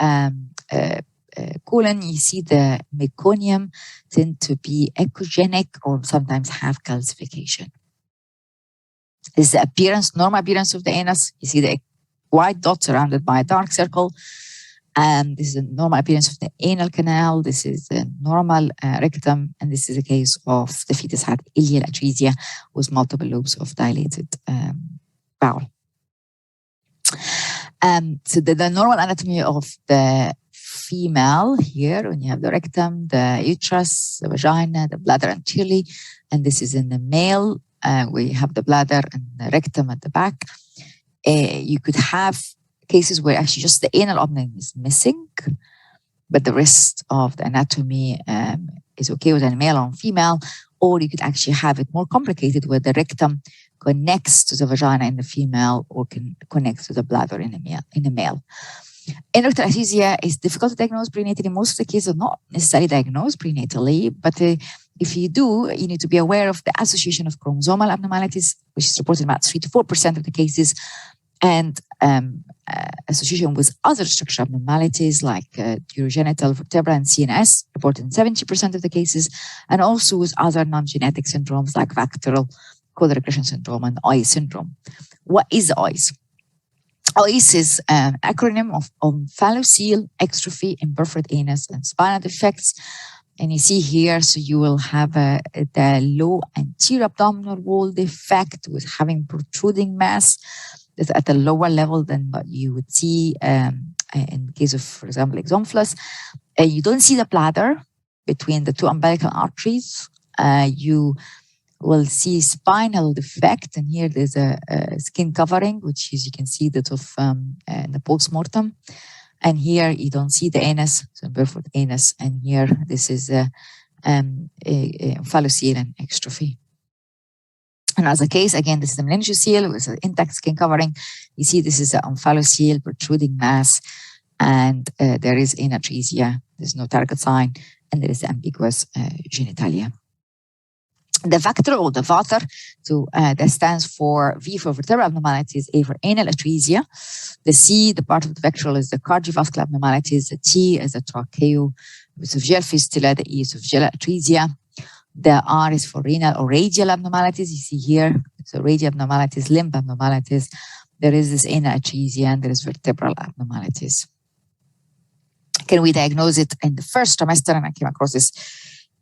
C: colon, you see the meconium tend to be echogenic or sometimes have calcification. This is the appearance, normal appearance of the anus. You see the white dot surrounded by a dark circle. And this is a normal appearance of the anal canal. This is the normal rectum. And this is a case of the fetus had ileal atresia with multiple lobes of dilated bowel. So the normal anatomy of the female here, when you have the rectum, the uterus, the vagina, the bladder anteriorly, and this is in the male, we have the bladder and the rectum at the back. You could have cases where actually just the anal opening is missing, but the rest of the anatomy is okay with a male or female, or you could actually have it more complicated where the rectum connects to the vagina in the female or can connect to the bladder in a male. Anorectal atresia is difficult to diagnose prenatally. Most of the cases are not necessarily diagnosed prenatally, but if you do, you need to be aware of the association of chromosomal abnormalities, which is reported in about 3 to 4% of the cases, and association with other structural abnormalities like urogenital, vertebra, and CNS, reported in 70% of the cases, and also with other non-genetic syndromes like VACTERL, co-regression syndrome, and OIS syndrome. What is OIS? OIS is an acronym of omphalocele, extrophy, imperforate anus, and spinal defects. And you see here, so you will have the low anterior abdominal wall defect with having protruding mass that's at a lower level than what you would see in the case of, for example, exomphalus. You don't see the bladder between the two umbilical arteries. You will see spinal defect, and here there's a skin covering, which is, you can see that of the post-mortem. And here you don't see the anus, so barefoot anus, and here this is a omphalocele and extrophy. Another case, again, this is a meningocele with an intact skin covering. You see this is an omphalocele, protruding mass, and there is anatresia. There's no target sign, and there is ambiguous genitalia. The vector or the vater, so that stands for V for vertebral abnormalities, A for anal atresia. The C, the part of the vectoral, is the cardiovascular abnormalities. The T is the tracheoesophageal fistula. The E is esophageal atresia. The R is for renal or radial abnormalities. You see here, so radial abnormalities, limb abnormalities. There is this anal atresia, and there is vertebral abnormalities. Can we diagnose it in the first trimester? And I came across this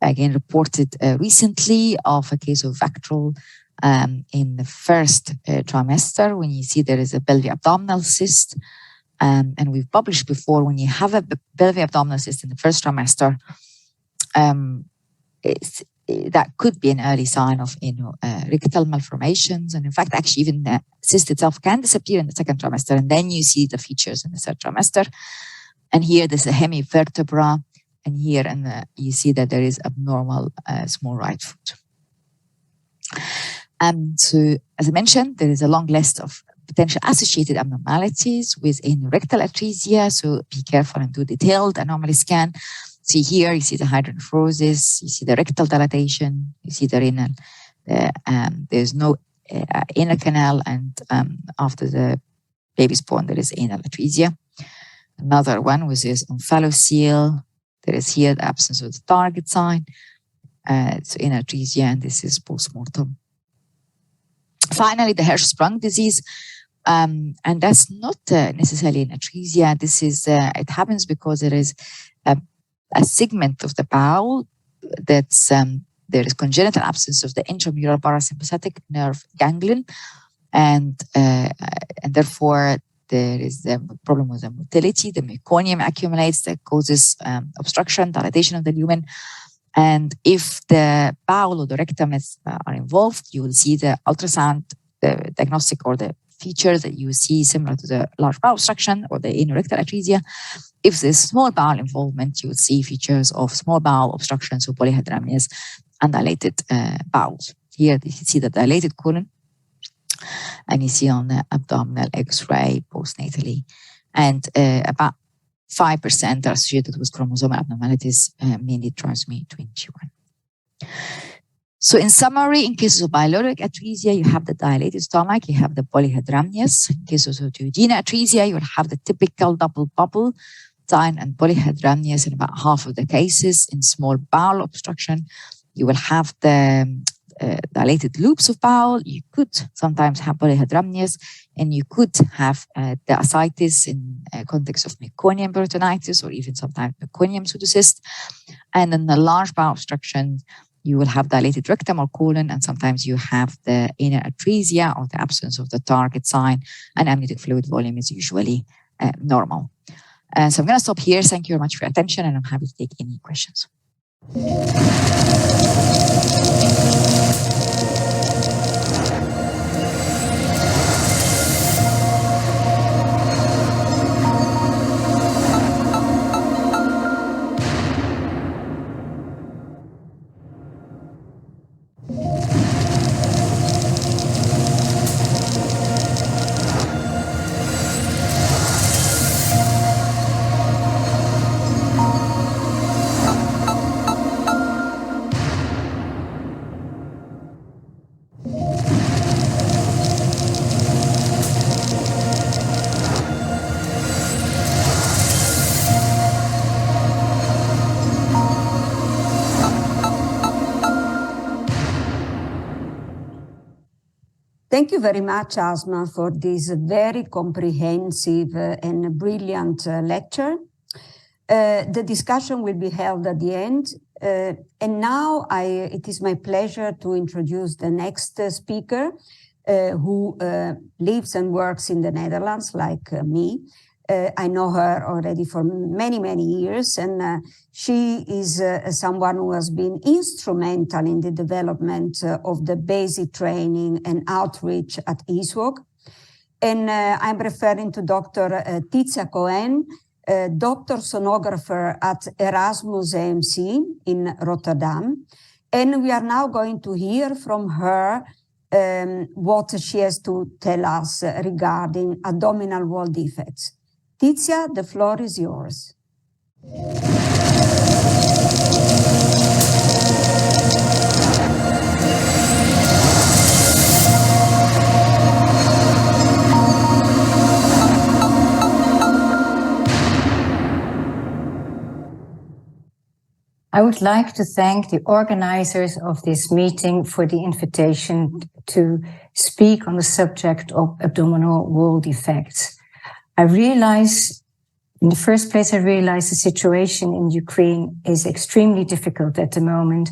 C: again reported recently of a case of vectoral in the first trimester, when you see there is a pelvic abdominal cyst. And we've published before, when you have a pelvic abdominal cyst in the first trimester, that could be an early sign of rectal malformations. And in fact, actually, even the cyst itself can disappear in the second trimester, and then you see the features in the third trimester. And here there's a hemivertebra, and here you see that there is abnormal small right foot. So, as I mentioned, there is a long list of potential associated abnormalities with rectal atresia. So be careful and do detailed anomaly scan. See here, you see the hydronephrosis, you see the rectal dilatation, you see the renal. There's no anal canal, and after the baby's born, there is anal atresia. Another one was this omphalocele. There is here the absence of the target sign. So anal atresia, and this is postmortem. Finally, the Hirschsprung disease. And that's not necessarily an atresia. This is, it happens because there is a segment of the bowel that's, there is congenital absence of the intramural parasympathetic nerve ganglion, and therefore there is the problem with the motility. The meconium accumulates that causes obstruction, dilatation of the lumen. And if the bowel or the rectum are involved, you will see the ultrasound, the diagnostic or the feature that you see similar to the large bowel obstruction or the anorectal atresia. If there's small bowel involvement, you will see features of small bowel obstruction, so polyhydramnias and dilated bowels. Here you see the dilated colon, and you see on the abdominal X-ray postnatally. And about 5% are associated with chromosomal abnormalities, mainly trisomy 21. So in summary, in cases of bileuric atresia, you have the dilated stomach, you have the polyhydramnias. In cases of duodenal atresia, you will have the typical double bubble sign and polyhydramnias in about half of the cases. In small bowel obstruction, you will have the dilated loops of bowel. You could sometimes have polyhydramnias, and you could have the ascites in context of meconium peritonitis or even sometimes meconium pseudocyst. And in the large bowel obstruction, you will have dilated rectum or colon, and sometimes you have the anal atresia or the absence of the target sign, and amniotic fluid volume is usually normal. So I'm going to stop here. Thank you very much for your attention, and I'm happy to take any questions.
D: Thank you very much, Asma, for this very comprehensive and brilliant lecture. The discussion will be held at the end. And now it is my pleasure to introduce the next speaker, who lives and works in the Netherlands like me. I know her already for many, many years, and she is someone who has been instrumental in the development of the basic training and outreach at ISWOG. And I'm referring to Dr. Tizia Cohen, doctor sonographer at Erasmus AMC in Rotterdam. And we are now going to hear from her what she has to tell us regarding abdominal wall defects. Tizia, the floor is yours.
E: I would like to thank the organizers of this meeting for the invitation to speak on the subject of abdominal wall defects. In the first place, I realize the situation in Ukraine is extremely difficult at the moment,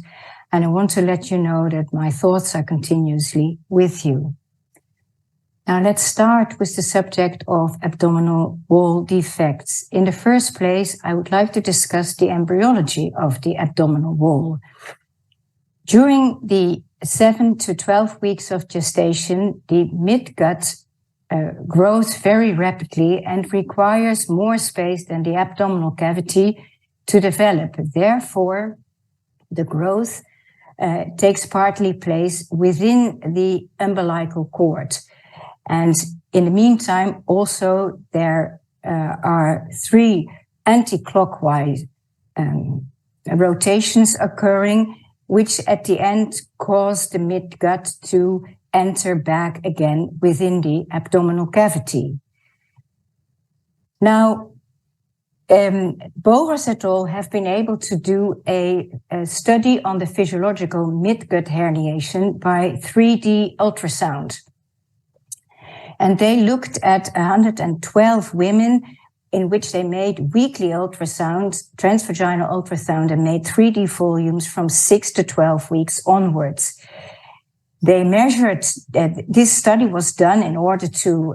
E: and I want to let you know that my thoughts are continuously with you. Now, let's start with the subject of abdominal wall defects. In the first place, I would like to discuss the embryology of the abdominal wall. During the 7 to 12 weeks of gestation, the midgut grows very rapidly and requires more space than the abdominal cavity to develop. Therefore, the growth takes partly place within the umbilical cord. And in the meantime, also there are 3 anti-clockwise rotations occurring, which at the end cause the midgut to enter back again within the abdominal cavity. Now, Boras et al. Have been able to do a study on the physiological midgut herniation by 3D ultrasound. And they looked at 112 women in which they made weekly ultrasound, transvaginal ultrasound, and made 3D volumes from 6 to 12 weeks onwards. They measured, this study was done in order to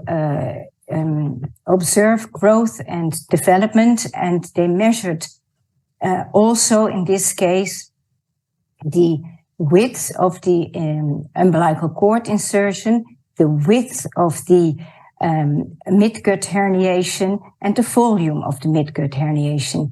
E: observe growth and development, and they measured also in this case the width of the umbilical cord insertion, the width of the midgut herniation, and the volume of the midgut herniation.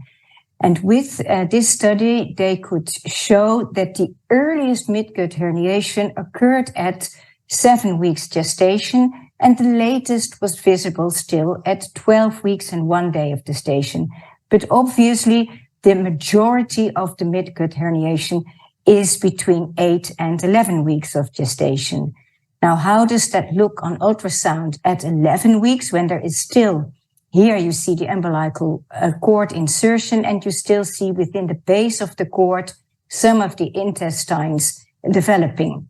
E: And with this study, they could show that the earliest midgut herniation occurred at 7 weeks gestation, and the latest was visible still at 12 weeks and 1 day of gestation. But obviously, the majority of the midgut herniation is between 8 and 11 weeks of gestation. Now, how does that look on ultrasound at 11 weeks when there is still, here you see the umbilical cord insertion, and you still see within the base of the cord some of the intestines developing.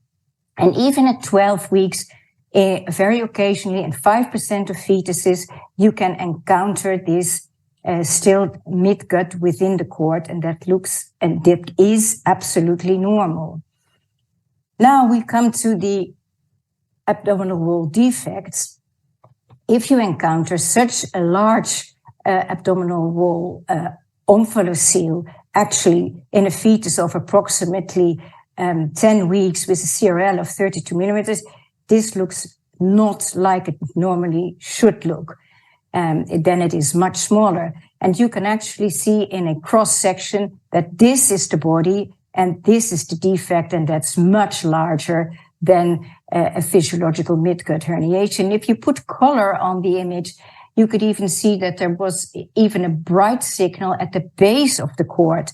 E: And even at 12 weeks, very occasionally in 5% of fetuses, you can encounter this still midgut within the cord, and that looks and that is absolutely normal. Now we come to the abdominal wall defects. If you encounter such a large abdominal wall omphalocele, actually in a fetus of approximately 10 weeks with a CRL of 32 millimeters, this looks not like it normally should look. Then it is much smaller. And you can actually see in a cross section that this is the body and this is the defect, and that's much larger than a physiological midgut herniation. If you put color on the image, you could even see that there was even a bright signal at the base of the cord.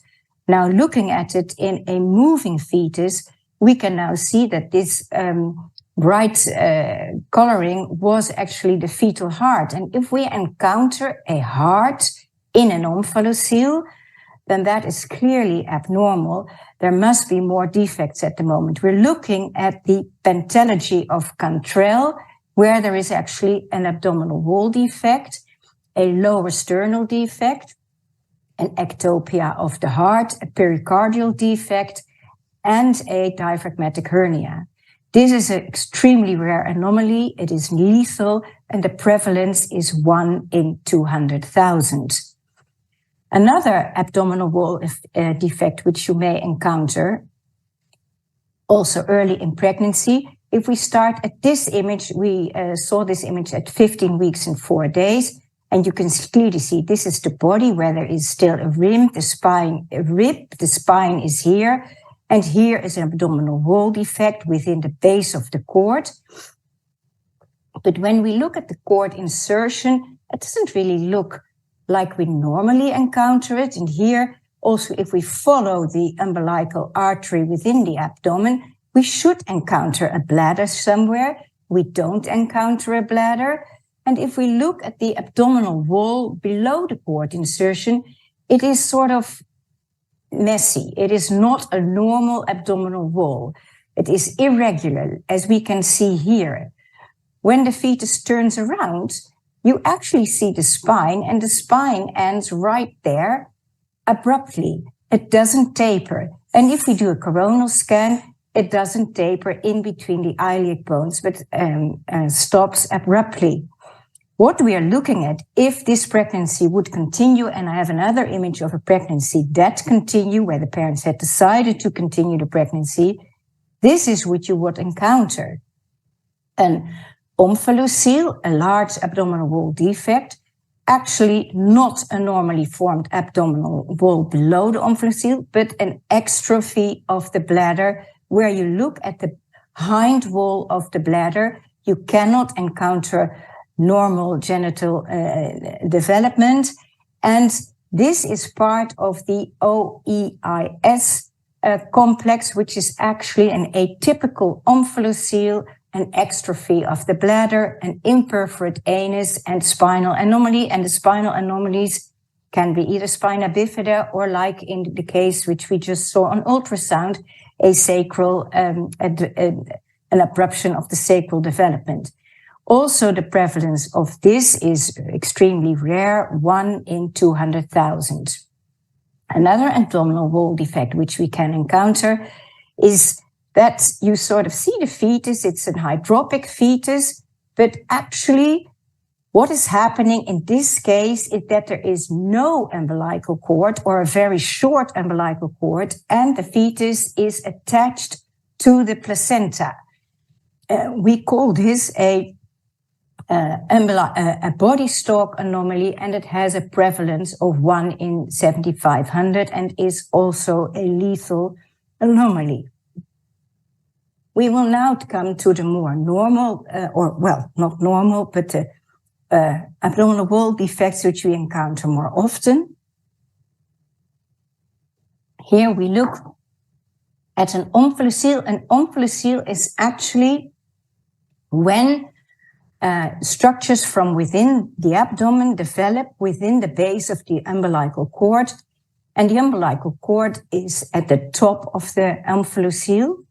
E: Now, looking at it in a moving fetus, we can now see that this bright coloring was actually the fetal heart. And if we encounter a heart in an omphalocele, then that is clearly abnormal. There must be more defects at the moment. We're looking at the pentalogy of Cantrell, where there is actually an abdominal wall defect, a lower sternal defect, an ectopia of the heart, a pericardial defect, and a diaphragmatic hernia. This is an extremely rare anomaly. It is lethal, and the prevalence is 1 in 200,000. Another abdominal wall defect which you may encounter, also early in pregnancy. If we start at this image, we saw this image at 15 weeks and 4 days, and you can clearly see this is the body where there is still a rim, the spine, a rib, the spine is here, and here is an abdominal wall defect within the base of the cord. But when we look at the cord insertion, it doesn't really look like we normally encounter it. And here, also, if we follow the umbilical artery within the abdomen, we should encounter a bladder somewhere. We don't encounter a bladder. And if we look at the abdominal wall below the cord insertion, it is sort of messy. It is not a normal abdominal wall. It is irregular, as we can see here. When the fetus turns around, you actually see the spine, and the spine ends right there abruptly. It doesn't taper. And if we do a coronal scan, it doesn't taper in between the iliac bones, but stops abruptly. What we are looking at, if this pregnancy would continue, and I have another image of a pregnancy that continued, where the parents had decided to continue the pregnancy, this is what you would encounter. An omphalocele, a large abdominal wall defect, actually not a normally formed abdominal wall below the omphalocele, but an extrophy of the bladder, where you look at the hind wall of the bladder, you cannot encounter normal genital development. And this is part of the OEIS complex, which is actually an atypical omphalocele, an extrophy of the bladder, an imperforate anus, and spinal anomaly. And the spinal anomalies can be either spina bifida or, like in the case which we just saw on ultrasound, a sacral, an abruption of the sacral development. Also, the prevalence of this is extremely rare, 1 in 200,000. Another abdominal wall defect which we can encounter is that you sort of see the fetus, it's a hydropic fetus, but actually what is happening in this case is that there is no umbilical cord or a very short umbilical cord, and the fetus is attached to the placenta. We call this a body stalk anomaly, and it has a prevalence of 1 in 7,500 and is also a lethal anomaly. We will now come to the more normal, not normal, but the abdominal wall defects which we encounter more often. Here we look at an omphalocele. An omphalocele is actually when structures from within the abdomen develop within the base of the umbilical cord, and the umbilical cord is at the top of the omphalocele,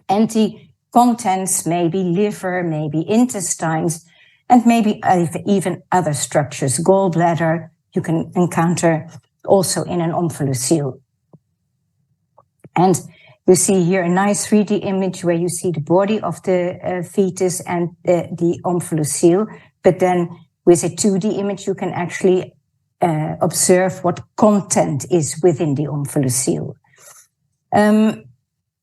E: and the contents may be liver, maybe intestines, and maybe even other structures. Gallbladder you can encounter also in an omphalocele. And you see here a nice 3D image where you see the body of the fetus and the omphalocele, but then with a 2D image you can actually observe what content is within the omphalocele.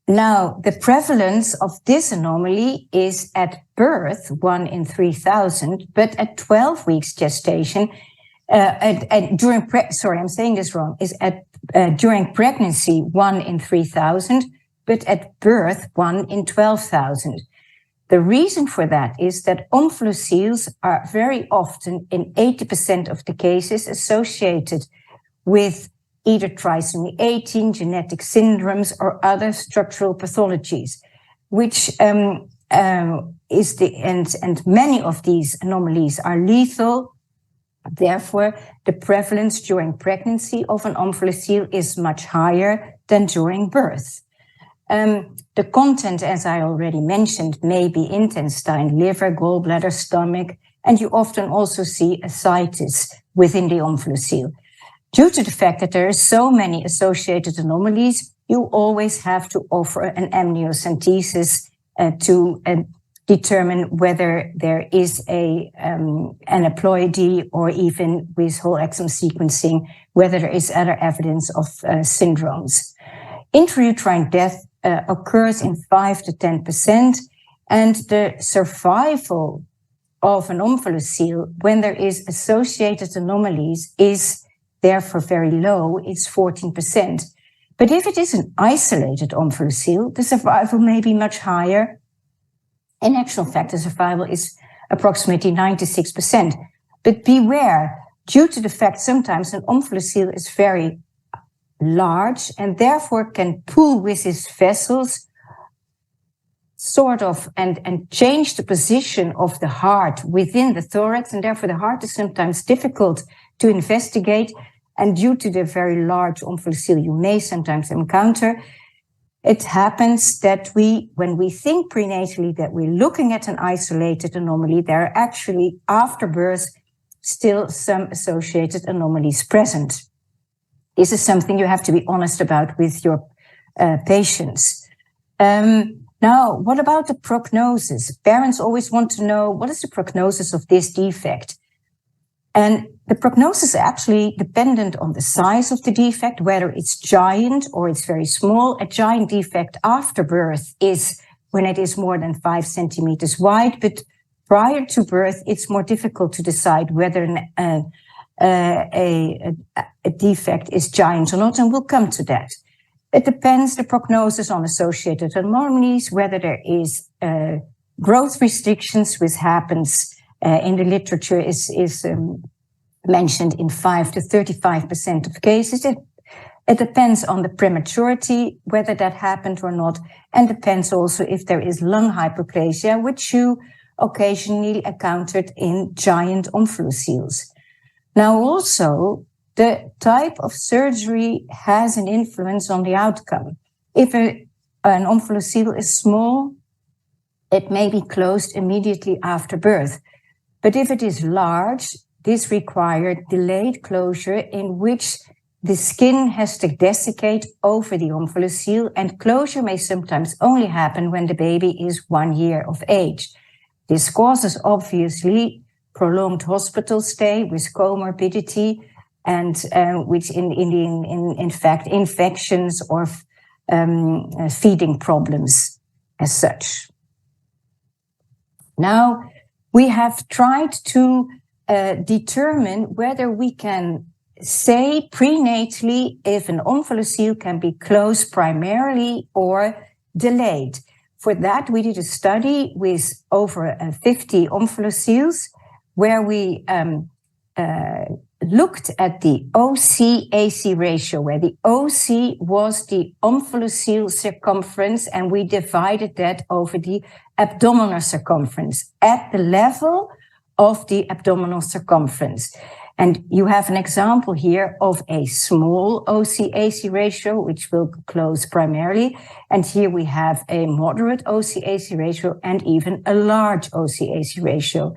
E: Now, the prevalence of this anomaly is at birth 1 in 3,000, but at 12 weeks gestation, during pregnancy 1 in 3,000, but at birth 1 in 12,000. The reason for that is that omphaloceles are very often, in 80% of the cases, associated with either trisomy 18, genetic syndromes, or other structural pathologies, which and many of these anomalies are lethal. Therefore, the prevalence during pregnancy of an omphalocele is much higher than during birth. The content, as I already mentioned, may be intestine, liver, gallbladder, stomach, and you often also see ascites within the omphalocele. Due to the fact that there are so many associated anomalies, you always have to offer an amniocentesis to determine whether there is an aneuploidy, or even with whole exome sequencing, whether there is other evidence of syndromes. Intrauterine death occurs in 5 to 10%, and the survival of an omphalocele when there is associated anomalies is therefore very low. It's 14%. But if it is an isolated omphalocele, the survival may be much higher. In actual fact, the survival is approximately 96%. But beware, due to the fact sometimes an omphalocele is very large and therefore can pull with its vessels sort of and change the position of the heart within the thorax, and therefore the heart is sometimes difficult to investigate. And due to the very large omphalocele you may sometimes encounter, it happens that when we think prenatally that we're looking at an isolated anomaly, there are actually after birth still some associated anomalies present. This is something you have to be honest about with your patients. Now, what about the prognosis? Parents always want to know, what is the prognosis of this defect? And the prognosis is actually dependent on the size of the defect, whether it's giant or it's very small. A giant defect after birth is when it is more than 5 centimeters wide, but prior to birth, it's more difficult to decide whether a defect is giant or not, and we'll come to that. It depends, the prognosis, on associated anomalies, whether there is growth restrictions, which happens in the literature is mentioned in 5 to 35% of cases. It depends on the prematurity, whether that happened or not, and depends also if there is lung hyperplasia, which you occasionally encountered in giant omphalocele. Now also, the type of surgery has an influence on the outcome. If an omphalocele is small, it may be closed immediately after birth. But if it is large, this requires delayed closure in which the skin has to desiccate over the omphalocele, and closure may sometimes only happen when the baby is 1 year of age. This causes obviously prolonged hospital stay with comorbidity, and which in fact infections or feeding problems as such. Now, we have tried to determine whether we can say prenatally if an omphalocele can be closed primarily or delayed. For that, we did a study with over 50 omphaloceles where we looked at the OC-AC ratio, where the OC was the omphalocele circumference, and we divided that over the abdominal circumference at the level of the abdominal circumference. And you have an example here of a small OC-AC ratio, which will close primarily. And here we have a moderate OC-AC ratio and even a large OC-AC ratio.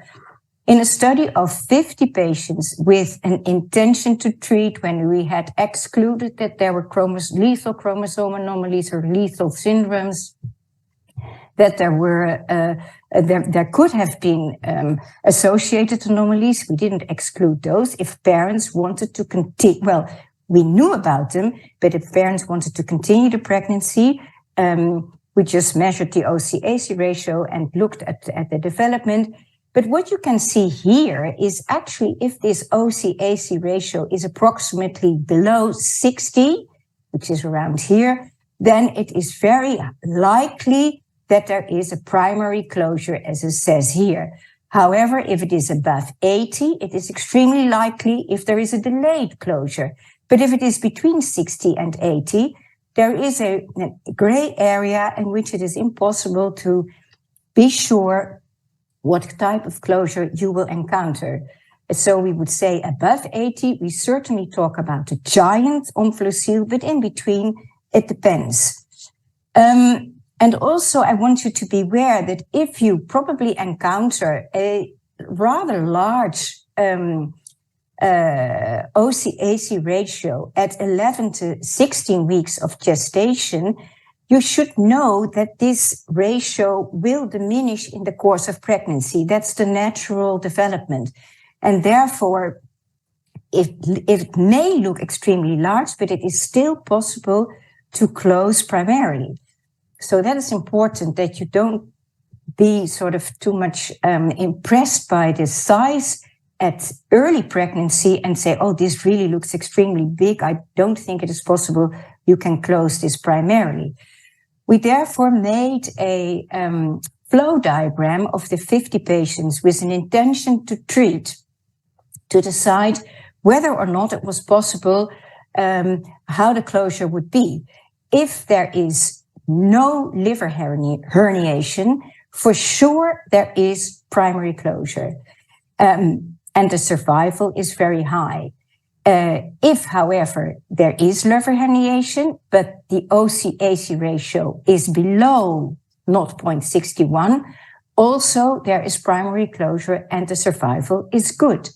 E: In a study of 50 patients with an intention to treat, when we had excluded that there were lethal chromosome anomalies or lethal syndromes, that there could have been associated anomalies. We didn't exclude those. If parents wanted to continue, well, we knew about them, but if parents wanted to continue the pregnancy, we just measured the OC-AC ratio and looked at the development. But what you can see here is actually if this OC-AC ratio is approximately below 60, which is around here, then it is very likely that there is a primary closure, as it says here. However, if it is above 80, it is extremely likely if there is a delayed closure. But if it is between 60 and 80, there is a gray area in which it is impossible to be sure what type of closure you will encounter. So we would say above 80, we certainly talk about a giant omphalocele, but in between, it depends. And also, I want you to be aware that if you probably encounter a rather large OC-AC ratio at 11 to 16 weeks of gestation, you should know that this ratio will diminish in the course of pregnancy. That's the natural development. And therefore, it may look extremely large, but it is still possible to close primarily. So that is important, that you don't be sort of too much impressed by the size at early pregnancy and say, oh, this really looks extremely big. I don't think it is possible you can close this primarily. We therefore made a flow diagram of the 50 patients with an intention to treat, to decide whether or not it was possible, how the closure would be. If there is no liver herniation, for sure there is primary closure, and the survival is very high. If, however, there is liver herniation, but the OC-AC ratio is below 0.61, also there is primary closure and the survival is good.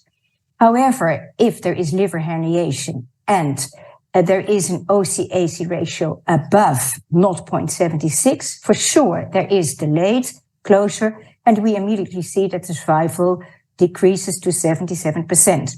E: However, if there is liver herniation and there is an OC-AC ratio above 0.76, for sure there is delayed closure, and we immediately see that the survival decreases to 77%.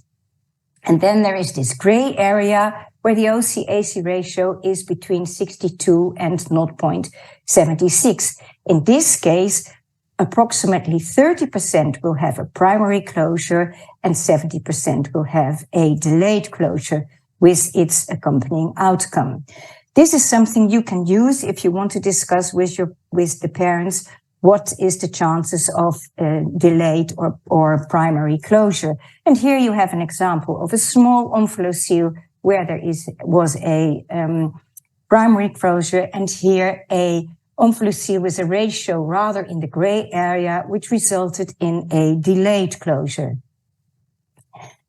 E: And then there is this gray area where the OC-AC ratio is between 62 and 0.76. In this case, approximately 30% will have a primary closure and 70% will have a delayed closure with its accompanying outcome. This is something you can use if you want to discuss with the parents what is the chances of delayed or primary closure. And here you have an example of a small omphalocele where there was a primary closure, and here a omphalocele with a ratio rather in the gray area, which resulted in a delayed closure.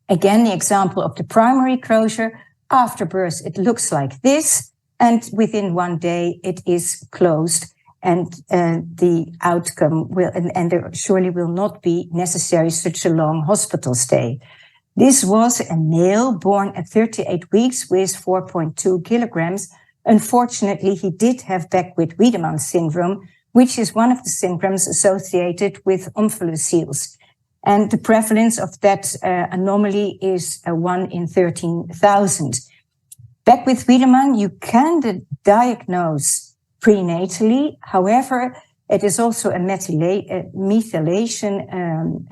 E: Again, the example of the primary closure. After birth, it looks like this, and within 1 day, it is closed. And the outcome will, and there surely will not be necessary such a long hospital stay. This was a male born at 38 weeks with 4.2 kilograms. Unfortunately, he did have Beckwith-Wiedemann syndrome, which is one of the syndromes associated with omphaloceles. And the prevalence of that anomaly is 1 in 13,000. Beckwith-Wiedemann, you can diagnose prenatally. However, it is also a methylation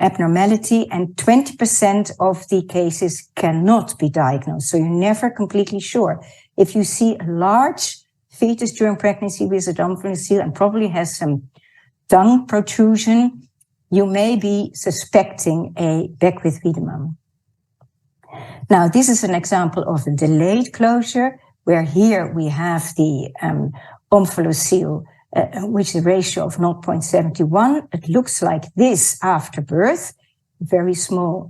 E: abnormality, and 20% of the cases cannot be diagnosed. So you're never completely sure. If you see a large fetus during pregnancy with a omphalocele and probably has some tongue protrusion, you may be suspecting a Beckwith-Wiedemann. Now, this is an example of a delayed closure, where here we have the omphalocele, which is a ratio of 0.71. It looks like this after birth, very small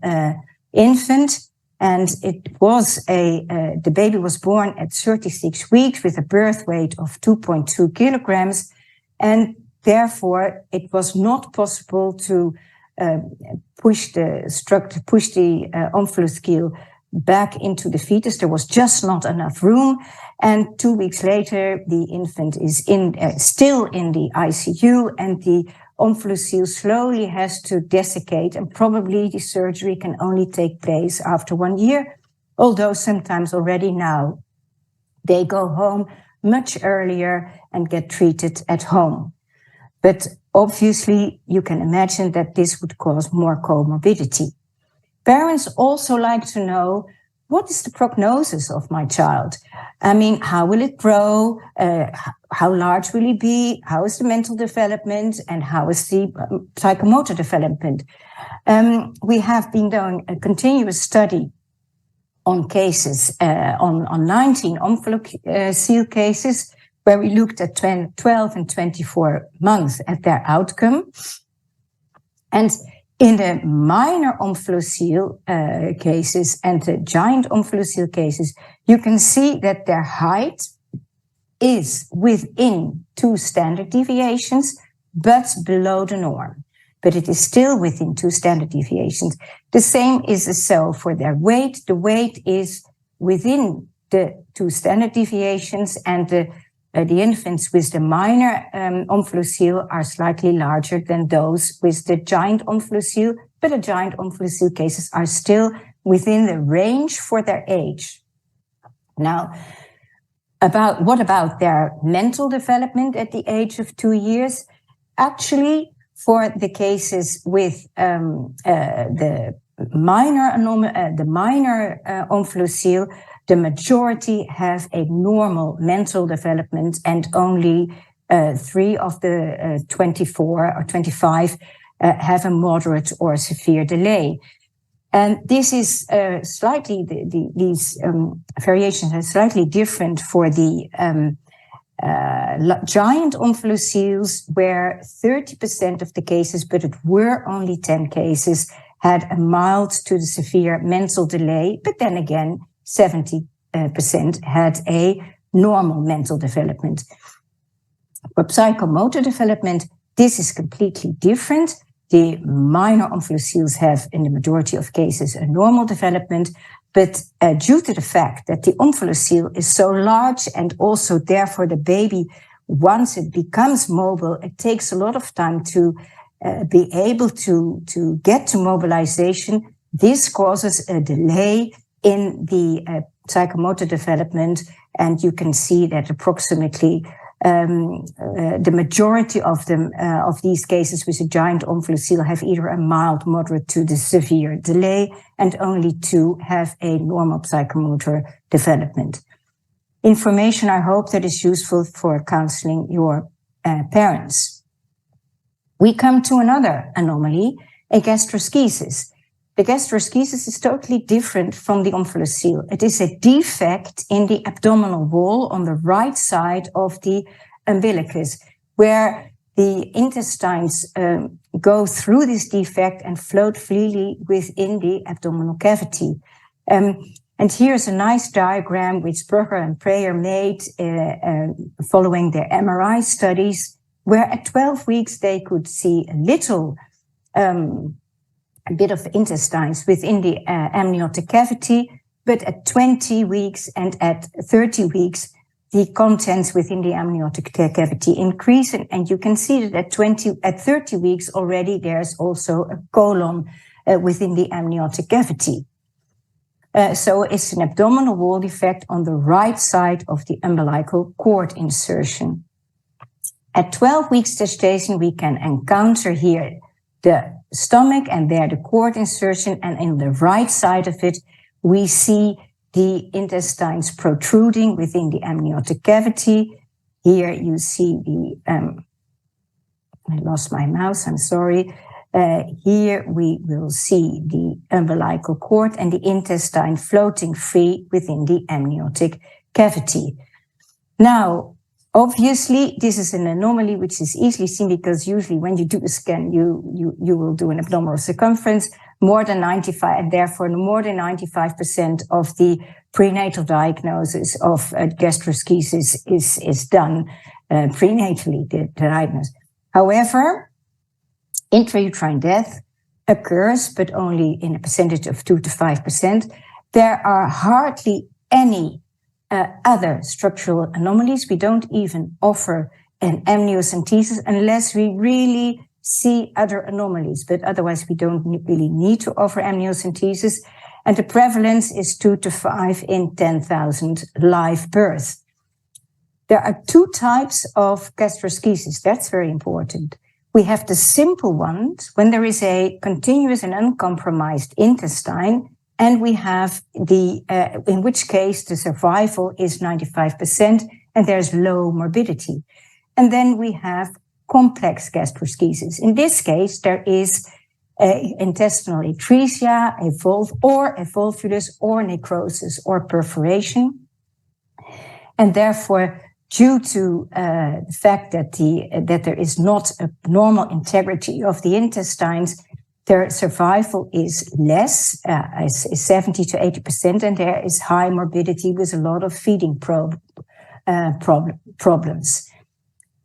E: infant. And it was the baby was born at 36 weeks with a birth weight of 2.2 kilograms. And therefore, it was not possible to push the omphalocele back into the fetus. There was just not enough room. And 2 weeks later, the infant is still in the ICU, and the omphalocele slowly has to desiccate, and probably the surgery can only take place after 1 year, although sometimes already now they go home much earlier and get treated at home. But obviously, you can imagine that this would cause more comorbidity. Parents also like to know, what is the prognosis of my child? I mean, how will it grow? How large will he be? How is the mental development? And how is the psychomotor development? We have been doing a continuous study on cases, on 19 omphalocele cases, where we looked at 12 and 24 months at their outcome. And in the minor omphalocele cases and the giant omphalocele cases, you can see that their height is within 2 standard deviations, but below the norm. but it is still within 2 standard deviations. The same is so for their weight. The weight is within the 2 standard deviations, and the infants with the minor omphalocele are slightly larger than those with the giant omphalocele, but the giant omphalocele cases are still within the range for their age. Now, what about their mental development at the age of 2 years? Actually, for the cases with the minor omphalocele, the majority have a normal mental development, and only 3 of the 24 or 25 have a moderate or severe delay. And this is slightly, these variations are slightly different for the giant omphalocele, where 30% of the cases, but it were only 10 cases, had a mild to the severe mental delay, but then again, 70% had a normal mental development. For psychomotor development, this is completely different. The minor omphalocele have, in the majority of cases, a normal development, but due to the fact that the omphalocele is so large, and also therefore the baby, once it becomes mobile, it takes a lot of time to be able to get to mobilization. This causes a delay in the psychomotor development, and you can see that approximately the majority of them, of these cases with a giant omphalocele, have either a mild, moderate to the severe delay, and only 2 have a normal psychomotor development. Information, I hope, that is useful for counseling your parents. We come to another anomaly, a gastroschisis. The gastroschisis is totally different from the omphalocele. It is a defect in the abdominal wall on the right side of the umbilicus, where the intestines go through this defect and float freely within the abdominal cavity. And here's a nice diagram which Brugger and Preyer made following their MRI studies, where at 12 weeks they could see a little a bit of intestines within the amniotic cavity, but at 20 weeks and at 30 weeks, the contents within the amniotic cavity increase. And you can see that at 30 weeks already, there's also a colon within the amniotic cavity. So it's an abdominal wall defect on the right side of the umbilical cord insertion. At 12 weeks gestation, we can encounter here the stomach and there the cord insertion, and in the right side of it, we see the intestines protruding within the amniotic cavity. Here you see the, I lost my mouse, I'm sorry. Here we will see the umbilical cord and the intestine floating free within the amniotic cavity. Now, obviously, this is an anomaly which is easily seen, because usually when you do a scan, you will do an abdominal circumference. More than 95, and therefore more than 95% of the prenatal diagnosis of gastroschisis is done prenatally, the diagnosis. However, intrauterine death occurs, but only in a percentage of 2 to 5%. There are hardly any other structural anomalies. We don't even offer an amniocentesis unless we really see other anomalies, but otherwise we don't really need to offer amniocentesis. And the prevalence is 2 to 5 in 10,000 live births. There are 2 types of gastroschisis. That's very important. We have the simple ones when there is a continuous and uncompromised intestine, and we have the, in which case the survival is 95% and there's low morbidity. And then we have complex gastroschisis. In this case, there is intestinal atresia, a volvulus, or necrosis, or perforation. And therefore, due to the fact that there is not a normal integrity of the intestines, their survival is less, is 70 to 80%, and there is high morbidity with a lot of feeding problems.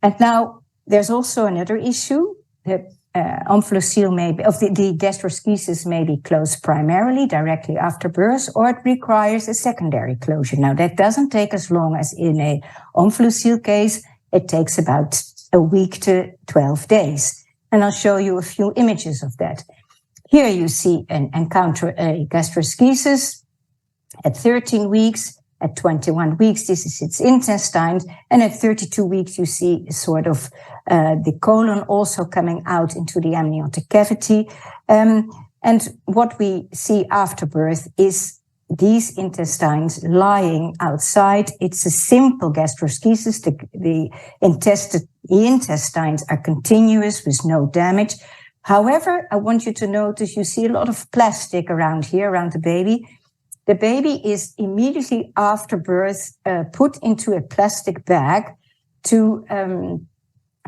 E: And now there's also another issue. The omphalocele may be, the gastroschisis may be closed primarily directly after birth, or it requires a secondary closure. Now, that doesn't take as long as in a omphalocele case. It takes about a week to 12 days. And I'll show you a few images of that. Here you see an encounter a gastroschisis at 13 weeks. At 21 weeks, this is its intestines. And at 32 weeks, you see sort of the colon also coming out into the amniotic cavity. And what we see after birth is these intestines lying outside. It's a simple gastroschisis. The intestines are continuous with no damage. However, I want you to notice you see a lot of plastic around here, around the baby. The baby is immediately after birth put into a plastic bag to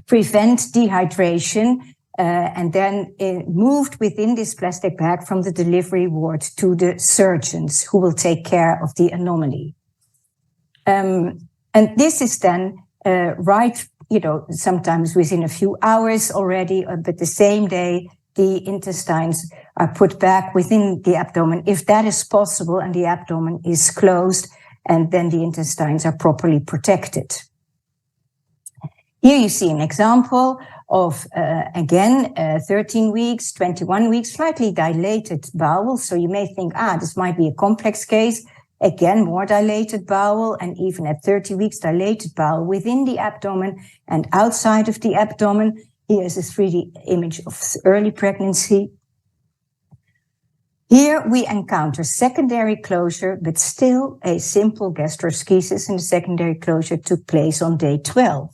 E: prevent dehydration, and then moved within this plastic bag from the delivery ward to the surgeons who will take care of the anomaly. And this is then sometimes within a few hours already, but the same day, the intestines are put back within the abdomen, if that is possible, and the abdomen is closed, and then the intestines are properly protected. Here you see an example of, 13 weeks, 21 weeks, slightly dilated bowel. So you may think, this might be a complex case. Again, more dilated bowel, and even at 30 weeks, dilated bowel within the abdomen and outside of the abdomen. Here's a 3D image of early pregnancy. Here we encounter secondary closure, but still a simple gastroschisis, and the secondary closure took place on day 12.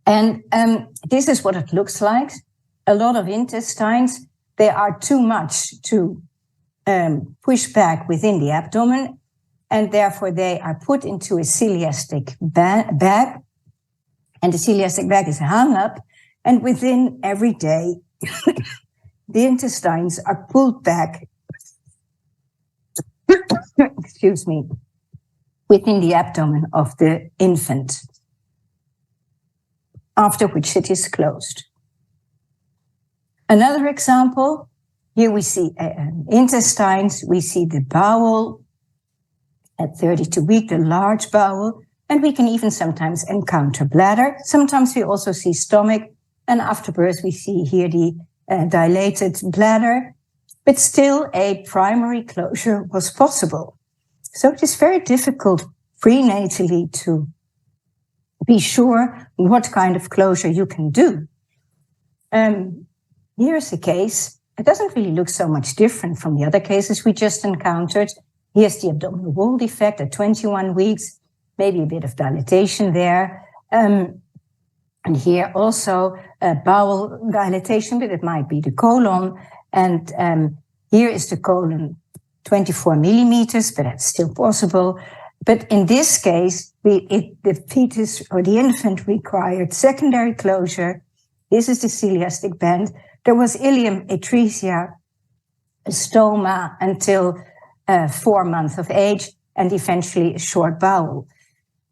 E: And this is what it looks like. A lot of intestines, they are too much to push back within the abdomen, and therefore they are put into a ciliatic bag, and the ciliatic bag is hung up, and within every day, the intestines are pulled back, excuse me, within the abdomen of the infant, after which it is closed. Another example, here we see intestines, we see the bowel at 32 weeks, the large bowel, and we can even sometimes encounter bladder. Sometimes we also see stomach, and after birth we see here the dilated bladder, but still a primary closure was possible. So it is very difficult prenatally to be sure what kind of closure you can do. Here's a case. It doesn't really look so much different from the other cases we just encountered. Here's the abdominal wall defect at 21 weeks, maybe a bit of dilatation there. And here also bowel dilatation, but it might be the colon. And here is the colon, 24 millimeters, but that's still possible. But in this case, the fetus or the infant required secondary closure. This is the ciliatic band. There was ileum atresia, a stoma until 4 months of age, and eventually a short bowel.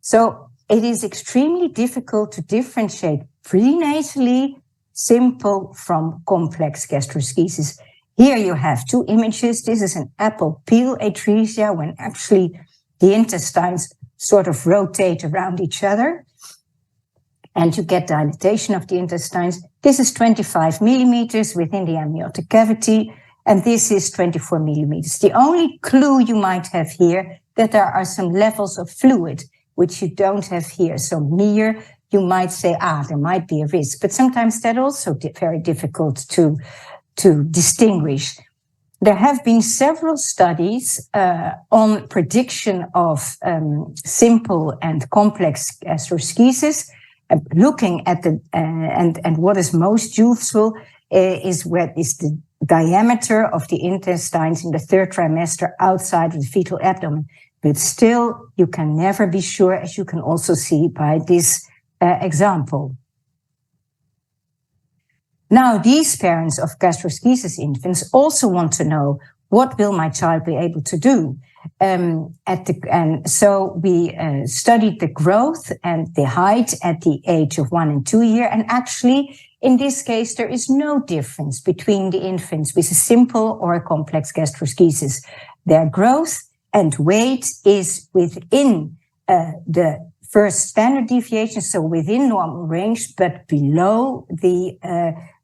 E: So it is extremely difficult to differentiate prenatally simple from complex gastroschisis. Here you have two images. This is an apple peel atresia, when actually the intestines sort of rotate around each other, and you get dilatation of the intestines. This is 25 millimeters within the amniotic cavity, and this is 24 millimeters. The only clue you might have here, that there are some levels of fluid, which you don't have here. So here you might say, there might be a risk, but sometimes that's also very difficult to distinguish. There have been several studies on prediction of simple and complex gastroschisis, looking at the and what is most useful is what is the diameter of the intestines in the third trimester outside of the fetal abdomen. But still, you can never be sure, as you can also see by this example. Now, these parents of gastroschisis infants also want to know, what will my child be able to do? And so we studied the growth and the height at the age of 1 and 2 years. And actually, in this case, there is no difference between the infants with a simple or a complex gastroschisis. Their growth and weight is within the first standard deviation, so within normal range, but below the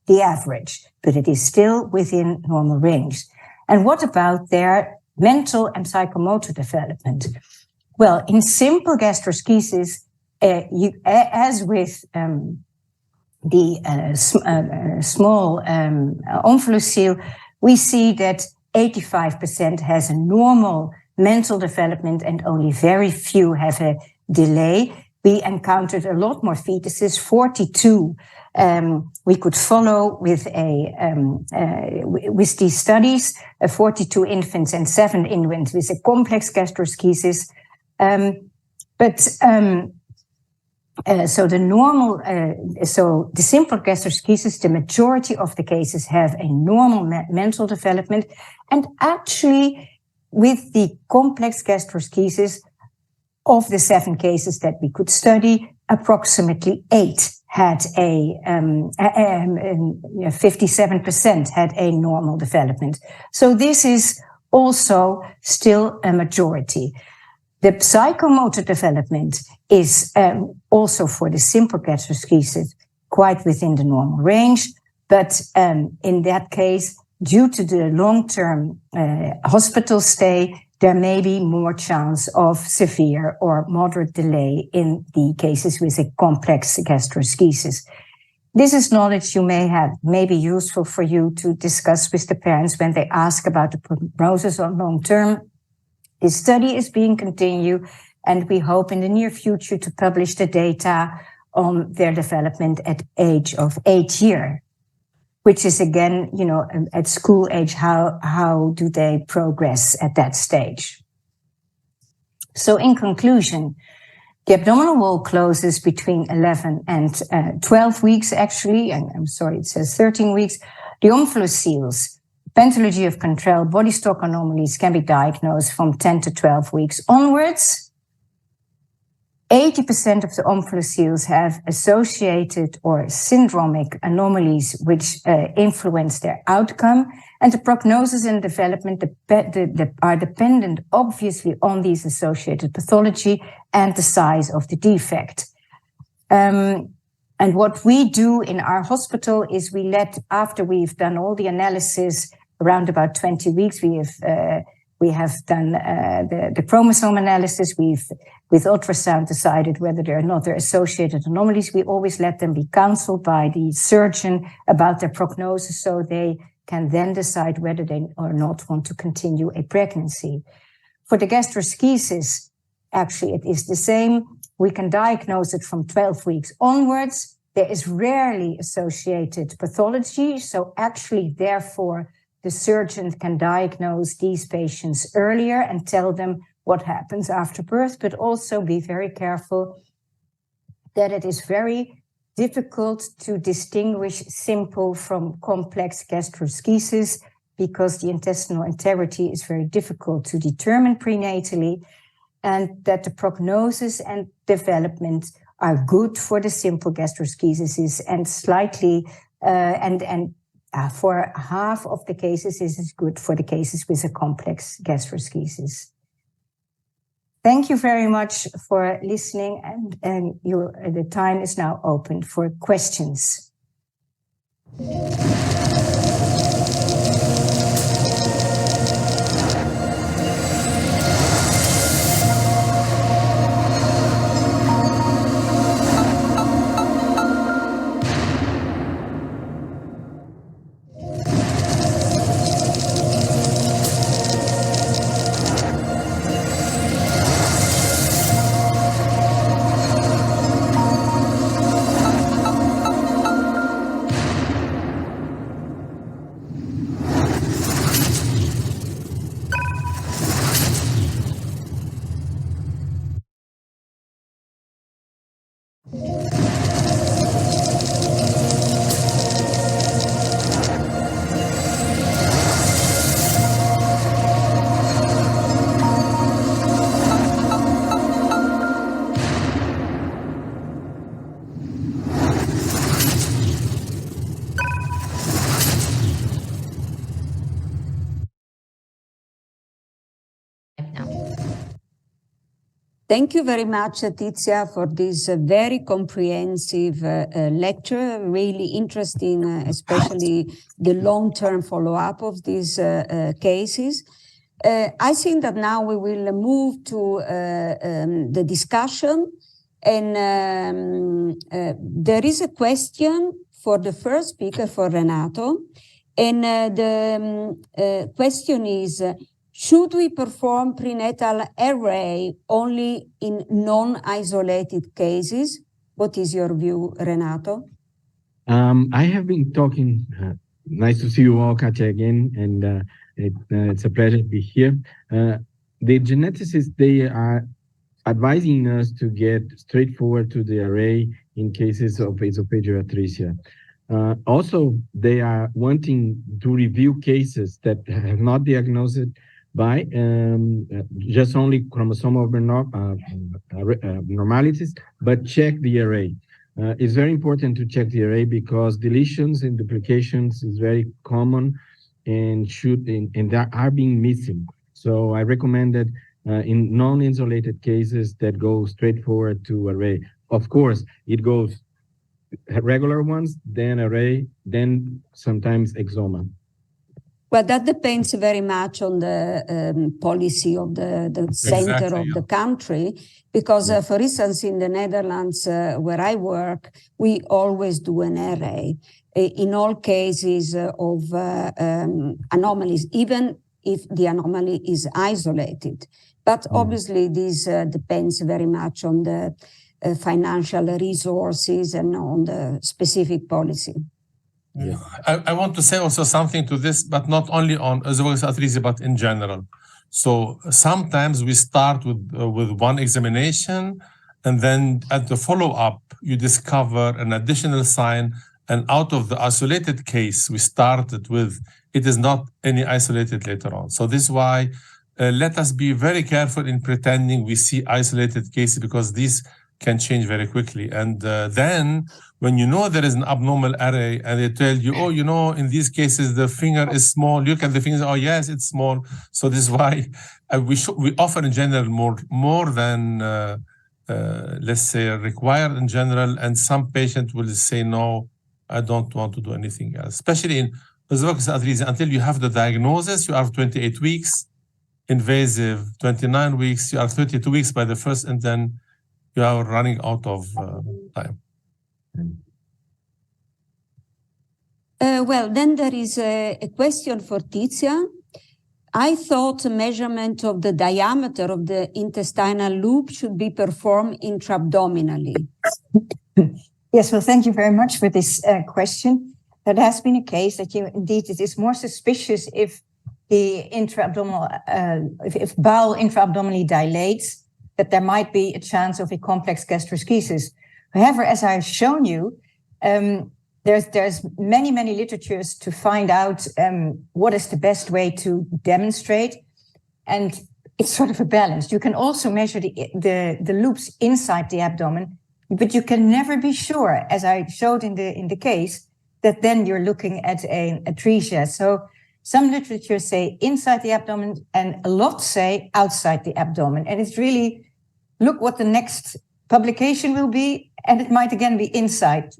E: average. But it is still within normal range. And what about their mental and psychomotor development? Well, in simple gastroschisis, as with the small omphalocele, we see that 85% has a normal mental development and only very few have a delay. We encountered a lot more fetuses, 42. We could follow with these studies, 42 infants and 7 infants with a complex gastroschisis. So the simple gastroschisis, the majority of the cases have a normal mental development, and actually, with the complex gastroschisis, of the 7 cases that we could study, approximately 8 had 57% had a normal development. So this is also still a majority. The psychomotor development is also for the simple gastroschisis quite within the normal range, but in that case, due to the long-term hospital stay, there may be more chance of severe or moderate delay in the cases with a complex gastroschisis. This is knowledge you may be useful for you to discuss with the parents when they ask about the prognosis on long term. This study is being continued, and we hope in the near future to publish the data on their development at age of 8 years, which is again, at school age, how do they progress at that stage? So in conclusion, the abdominal wall closes between 11 and 12 weeks, actually, and I'm sorry, it says 13 weeks. The omphalocele, pathology of control, body stock anomalies can be diagnosed from 10 to 12 weeks onwards. 80% of the omphalocele have associated or syndromic anomalies which influence their outcome, and the prognosis and development are dependent, obviously, on these associated pathology and the size of the defect. And what we do in our hospital is after we've done all the analysis, around about 20 weeks, we have done the chromosome analysis. We've, with ultrasound, decided whether there are not there associated anomalies. We always let them be counseled by the surgeon about their prognosis, so they can then decide whether they or not want to continue a pregnancy. For the gastroschisis, actually, it is the same. We can diagnose it from 12 weeks onwards. There is rarely associated pathology, so actually, therefore, the surgeon can diagnose these patients earlier and tell them what happens after birth, but also be very careful that it is very difficult to distinguish simple from complex gastroschisis, because the intestinal integrity is very difficult to determine prenatally, and that the prognosis and development are good for the simple gastroschisis and slightly for half of the cases, this is good for the cases with a complex gastroschisis. Thank you very much for listening, and the time is now open for questions.
D: Thank you very much, Tizia, for this very comprehensive lecture, really interesting, especially the long-term follow-up of these cases. I think that now we will move to the discussion, and there is a question for the first speaker, for Renato, and the question is, should we perform prenatal array only in non-isolated cases? What is your view, Renato?
A: I have been talking, nice to see you all, Katja, again, and it's a pleasure to be here. The geneticists, they are advising us to get straightforward to the array in cases of esophageal atresia. Also, they are wanting to review cases that have not diagnosed by just only chromosomal abnormalities, but check the array. It's very important to check the array because deletions and duplications is very common and that are being missing. So I recommend that in non-insulated cases that go straightforward to array. Of course, it goes regular ones, then array, then sometimes exoma.
D: Well, that depends very much on the policy of the center of the country, because, for instance, in the Netherlands, where I work, we always do an array in all cases of anomalies, even if the anomaly is isolated. But obviously, this depends very much on the financial resources and on the specific policy.
B: Yeah. I want to say also something to this, but not only on esophageal atresia, but in general. So sometimes we start with one examination, and then at the follow-up, you discover an additional sign, and out of the isolated case we started with, it is not any isolated later on. So this is why let us be very careful in pretending we see isolated cases, because these can change very quickly. And then when you know there is an abnormal array and they tell you, oh, you know, in these cases, the finger is small, look at the fingers, oh, yes, it's small. So this is why we offer in general more than, let's say, required in general. And some patients will say, no, I don't want to do anything else. Especially in esophageal atresia, until you have the diagnosis, you are 28 weeks, invasive 29 weeks, you are 32 weeks by the first, and then you are running out of time.
D: Well, then there is a question for Tizia. I thought a measurement of the diameter of the intestinal loop should be performed intra-abdominally.
E: Yes, well, thank you very much for this question. That has been a case that indeed it is more suspicious if the intra-abdominal, if bowel intra-abdominally dilates, that there might be a chance of a complex gastroschisis. However, as I've shown you, there's many literatures to find out what is the best way to demonstrate, and it's sort of a balance. You can also measure the loops inside the abdomen, but you can never be sure, as I showed in the case, that then you're looking at an atresia. So some literature say inside the abdomen, and a lot say outside the abdomen, and it's really look what the next publication will be, and it might again be inside.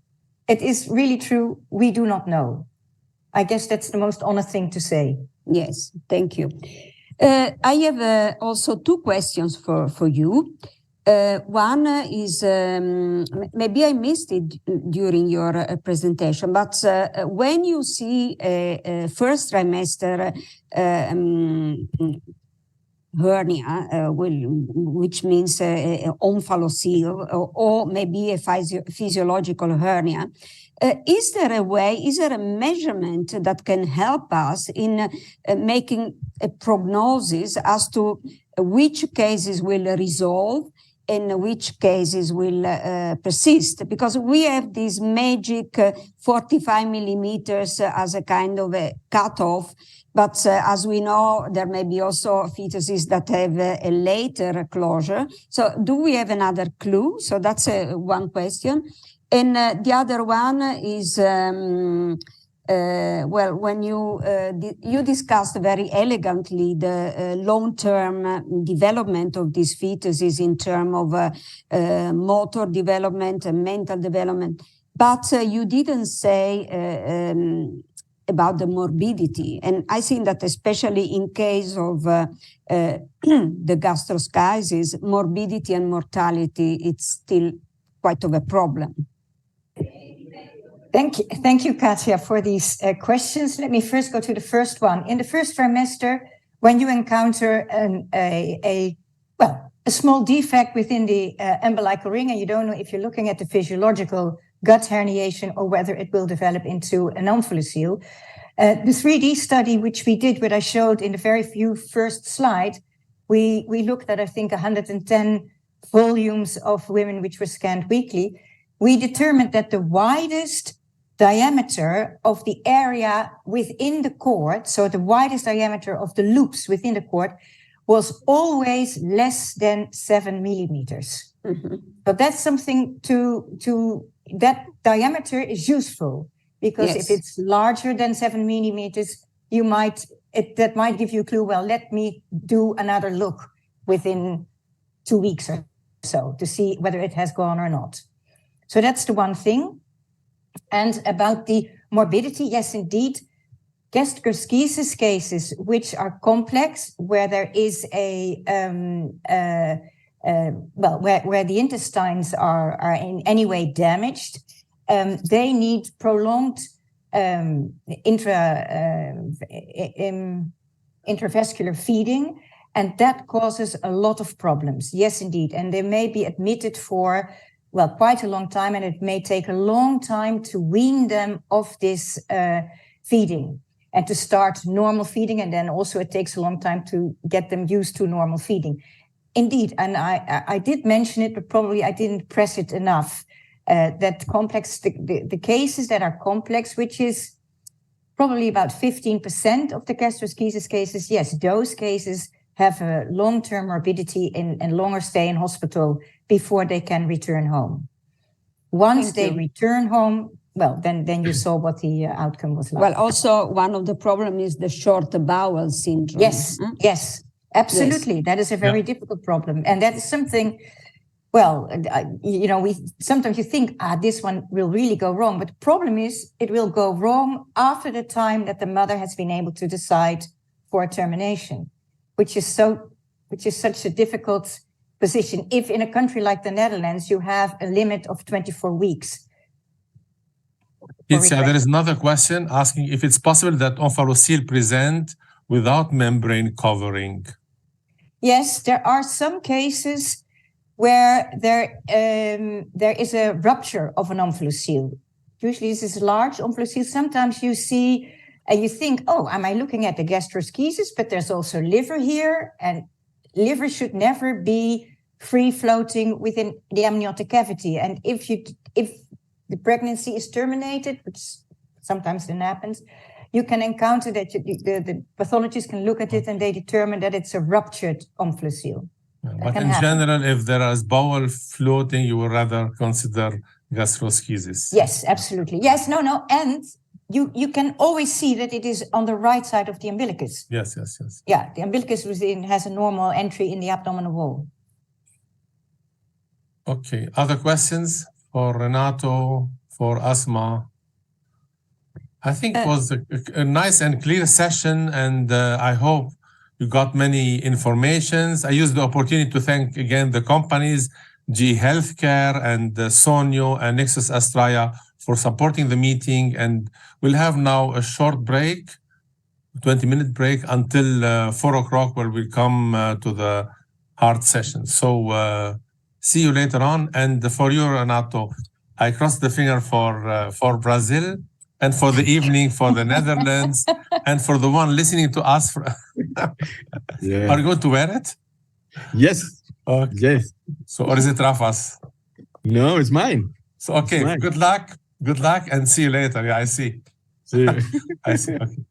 E: It is really true. We do not know. I guess that's the most honest thing to say.
D: Yes, thank you. I have also two questions for you. One is, maybe I missed it during your presentation, but when you see a first trimester hernia, which means omphalocele, or maybe a physiological hernia, is there a measurement that can help us in making a prognosis as to which cases will resolve and which cases will persist? Because we have this magic 45 millimeters as a kind of a cutoff, but as we know, there may be also fetuses that have a later closure. So do we have another clue? So that's one question. And the other one is well, when you discussed very elegantly the long-term development of these fetuses in terms of motor development and mental development, but you didn't say about the morbidity. And I think that especially in case of the gastroschisis, morbidity and mortality, it's still quite of a problem.
E: Thank you, Katia, for these questions. Let me first go to the first one. In the first trimester, when you encounter a small defect within the umbilical ring, and you don't know if you're looking at the physiological gut herniation or whether it will develop into an omphalocele. The 3D study, which we did, what I showed in the very first slide, we looked at, I think, 110 volumes of women which were scanned weekly. We determined that the widest diameter of the area within the cord, so the widest diameter of the loops within the cord, was always less than 7 millimeters. Mm-hmm. But that's something that diameter is useful, because if it's larger than 7 millimeters, that might give you a clue, well, let me do another look within 2 weeks or so to see whether it has gone or not. So that's the one thing. And about the morbidity, yes, indeed, gastroschisis cases which are complex, where there is where the intestines are in any way damaged, they need prolonged intravascular feeding, and that causes a lot of problems. Yes, indeed, and they may be admitted for quite a long time, and it may take a long time to wean them off this feeding and to start normal feeding, and then also it takes a long time to get them used to normal feeding. Indeed, and I did mention it, but probably I didn't press it enough, that complex, the cases that are complex, which is probably about 15% of the gastroschisis cases, yes, those cases have a long-term morbidity and longer stay in hospital before they can return home. Once they return home, then you saw what the outcome was like.
D: Well, also one of the problems is the short bowel syndrome.
E: Yes, yes, absolutely. Yes. That is a very difficult problem. And that is something, sometimes you think, this one will really go wrong. But the problem is it will go wrong after the time that the mother has been able to decide for a termination, which is such a difficult position. If in a country like the Netherlands, you have a limit of 24 weeks.
B: There is another question asking if it's possible that omphalocele present without membrane covering.
E: Yes, there are some cases where there is a rupture of an omphalocele. Usually this is large omphalocele. Sometimes you see and you think, am I looking at the gastroschisis? But there's also liver here, and liver should never be free floating within the amniotic cavity. And if the pregnancy is terminated, which sometimes then happens, you can encounter that the pathologist can look at it and they determine that it's a ruptured omphalocele.
B: But in general, if there is bowel floating, you would rather consider gastroschisis.
E: Yes, absolutely. Yes, no. And you can always see that it is on the right side of the umbilicus.
B: Yes.
E: Yeah, the umbilicus has a normal entry in the abdominal wall.
B: Okay, other questions for Renato, for Asma? I think it was a nice and clear session, and I hope you got many informations. I use the opportunity to thank again the companies, GE Healthcare and Sonio and Nexus Astraea for supporting the meeting. And we'll have now a short break, 20-minute break until 4 o'clock, where we'll come to the hard session. So see you later on. And for you, Renato, I cross the finger for Brazil, and for the evening for the Netherlands, and for the one listening to us.
A: Yeah.
B: Are you going to wear it?
A: Yes.
B: Okay.
A: Yes.
B: So, or is it Rafa's?
A: No, it's mine.
B: So, okay,
A: mine.
B: Good luck, and see you later. Yeah, I see.
A: See you.
B: I see, okay.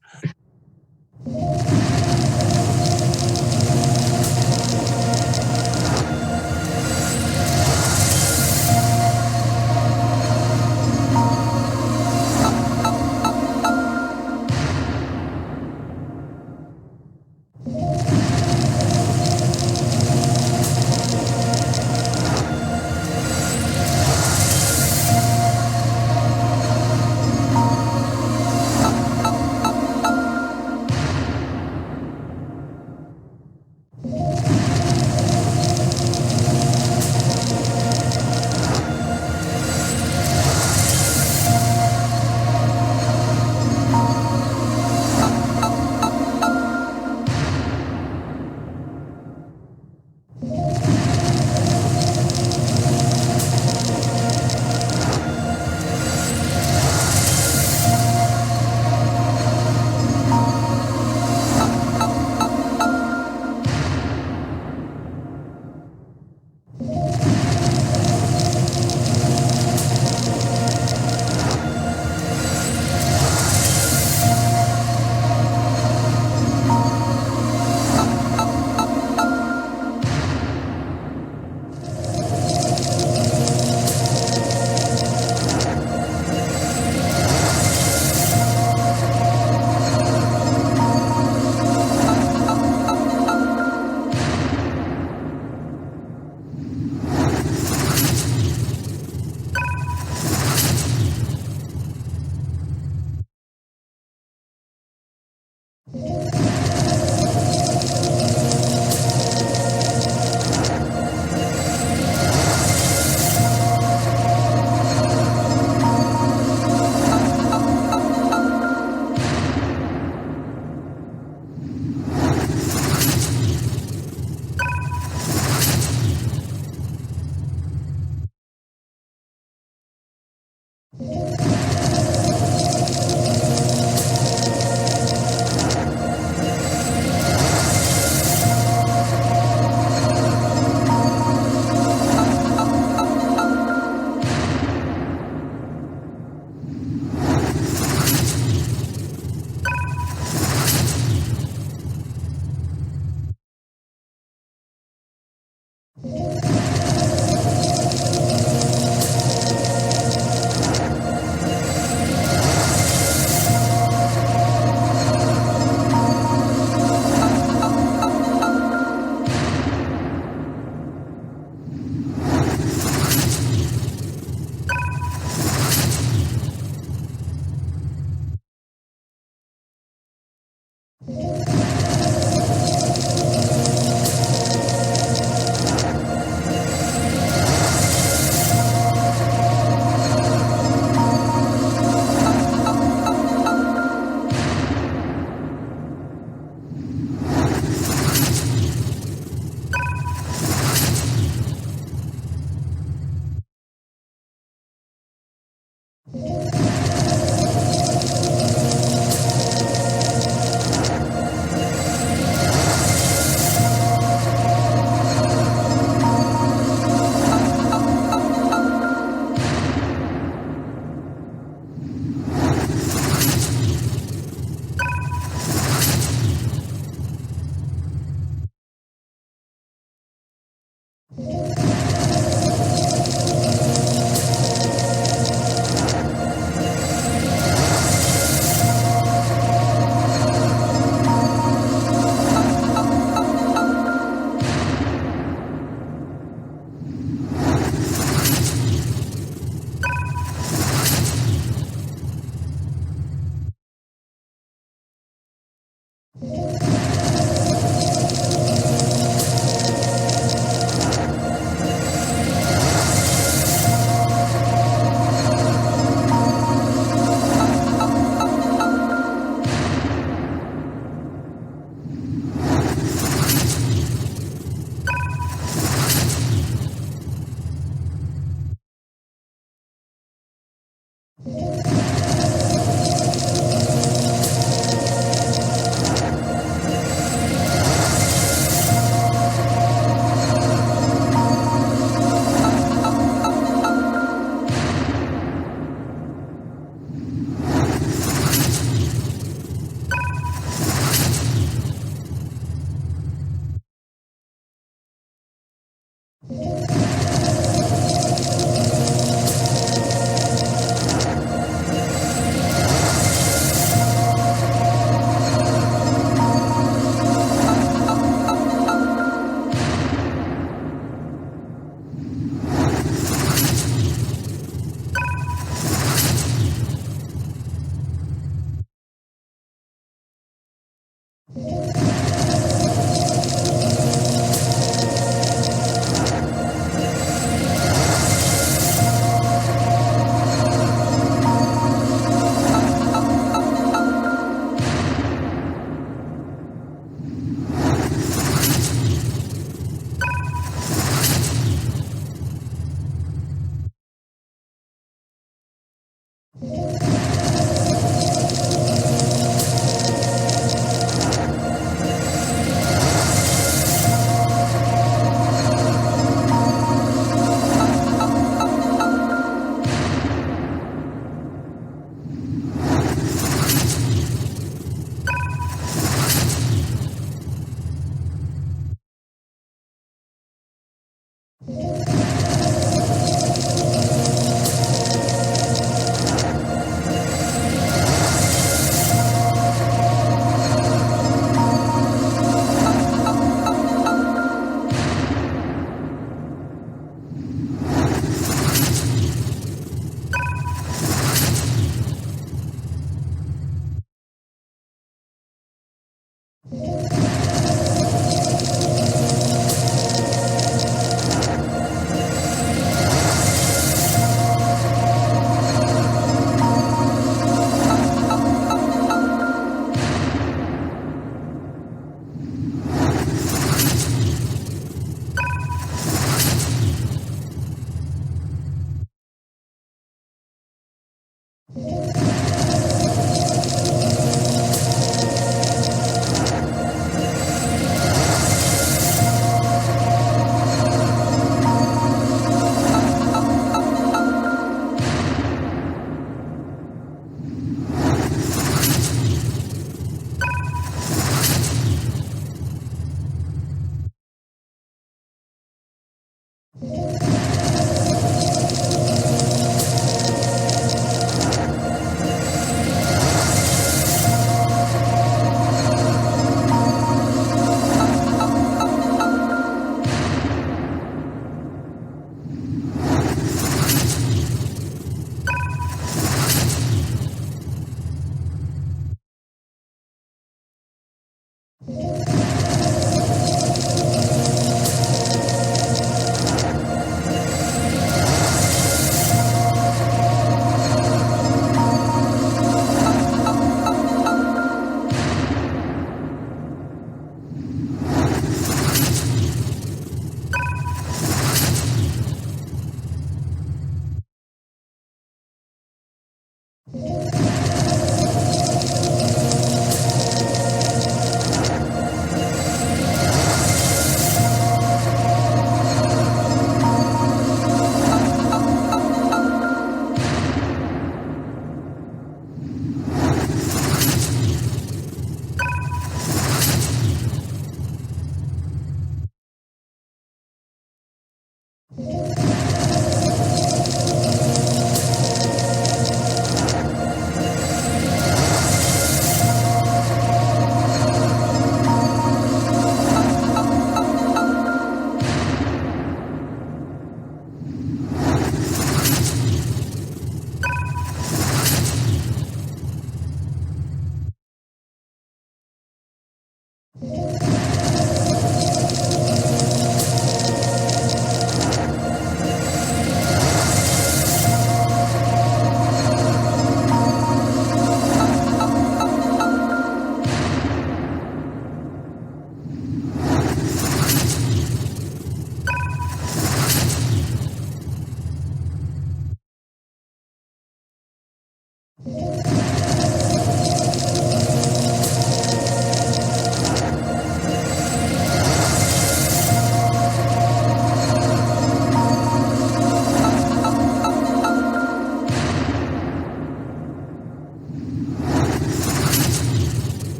F: you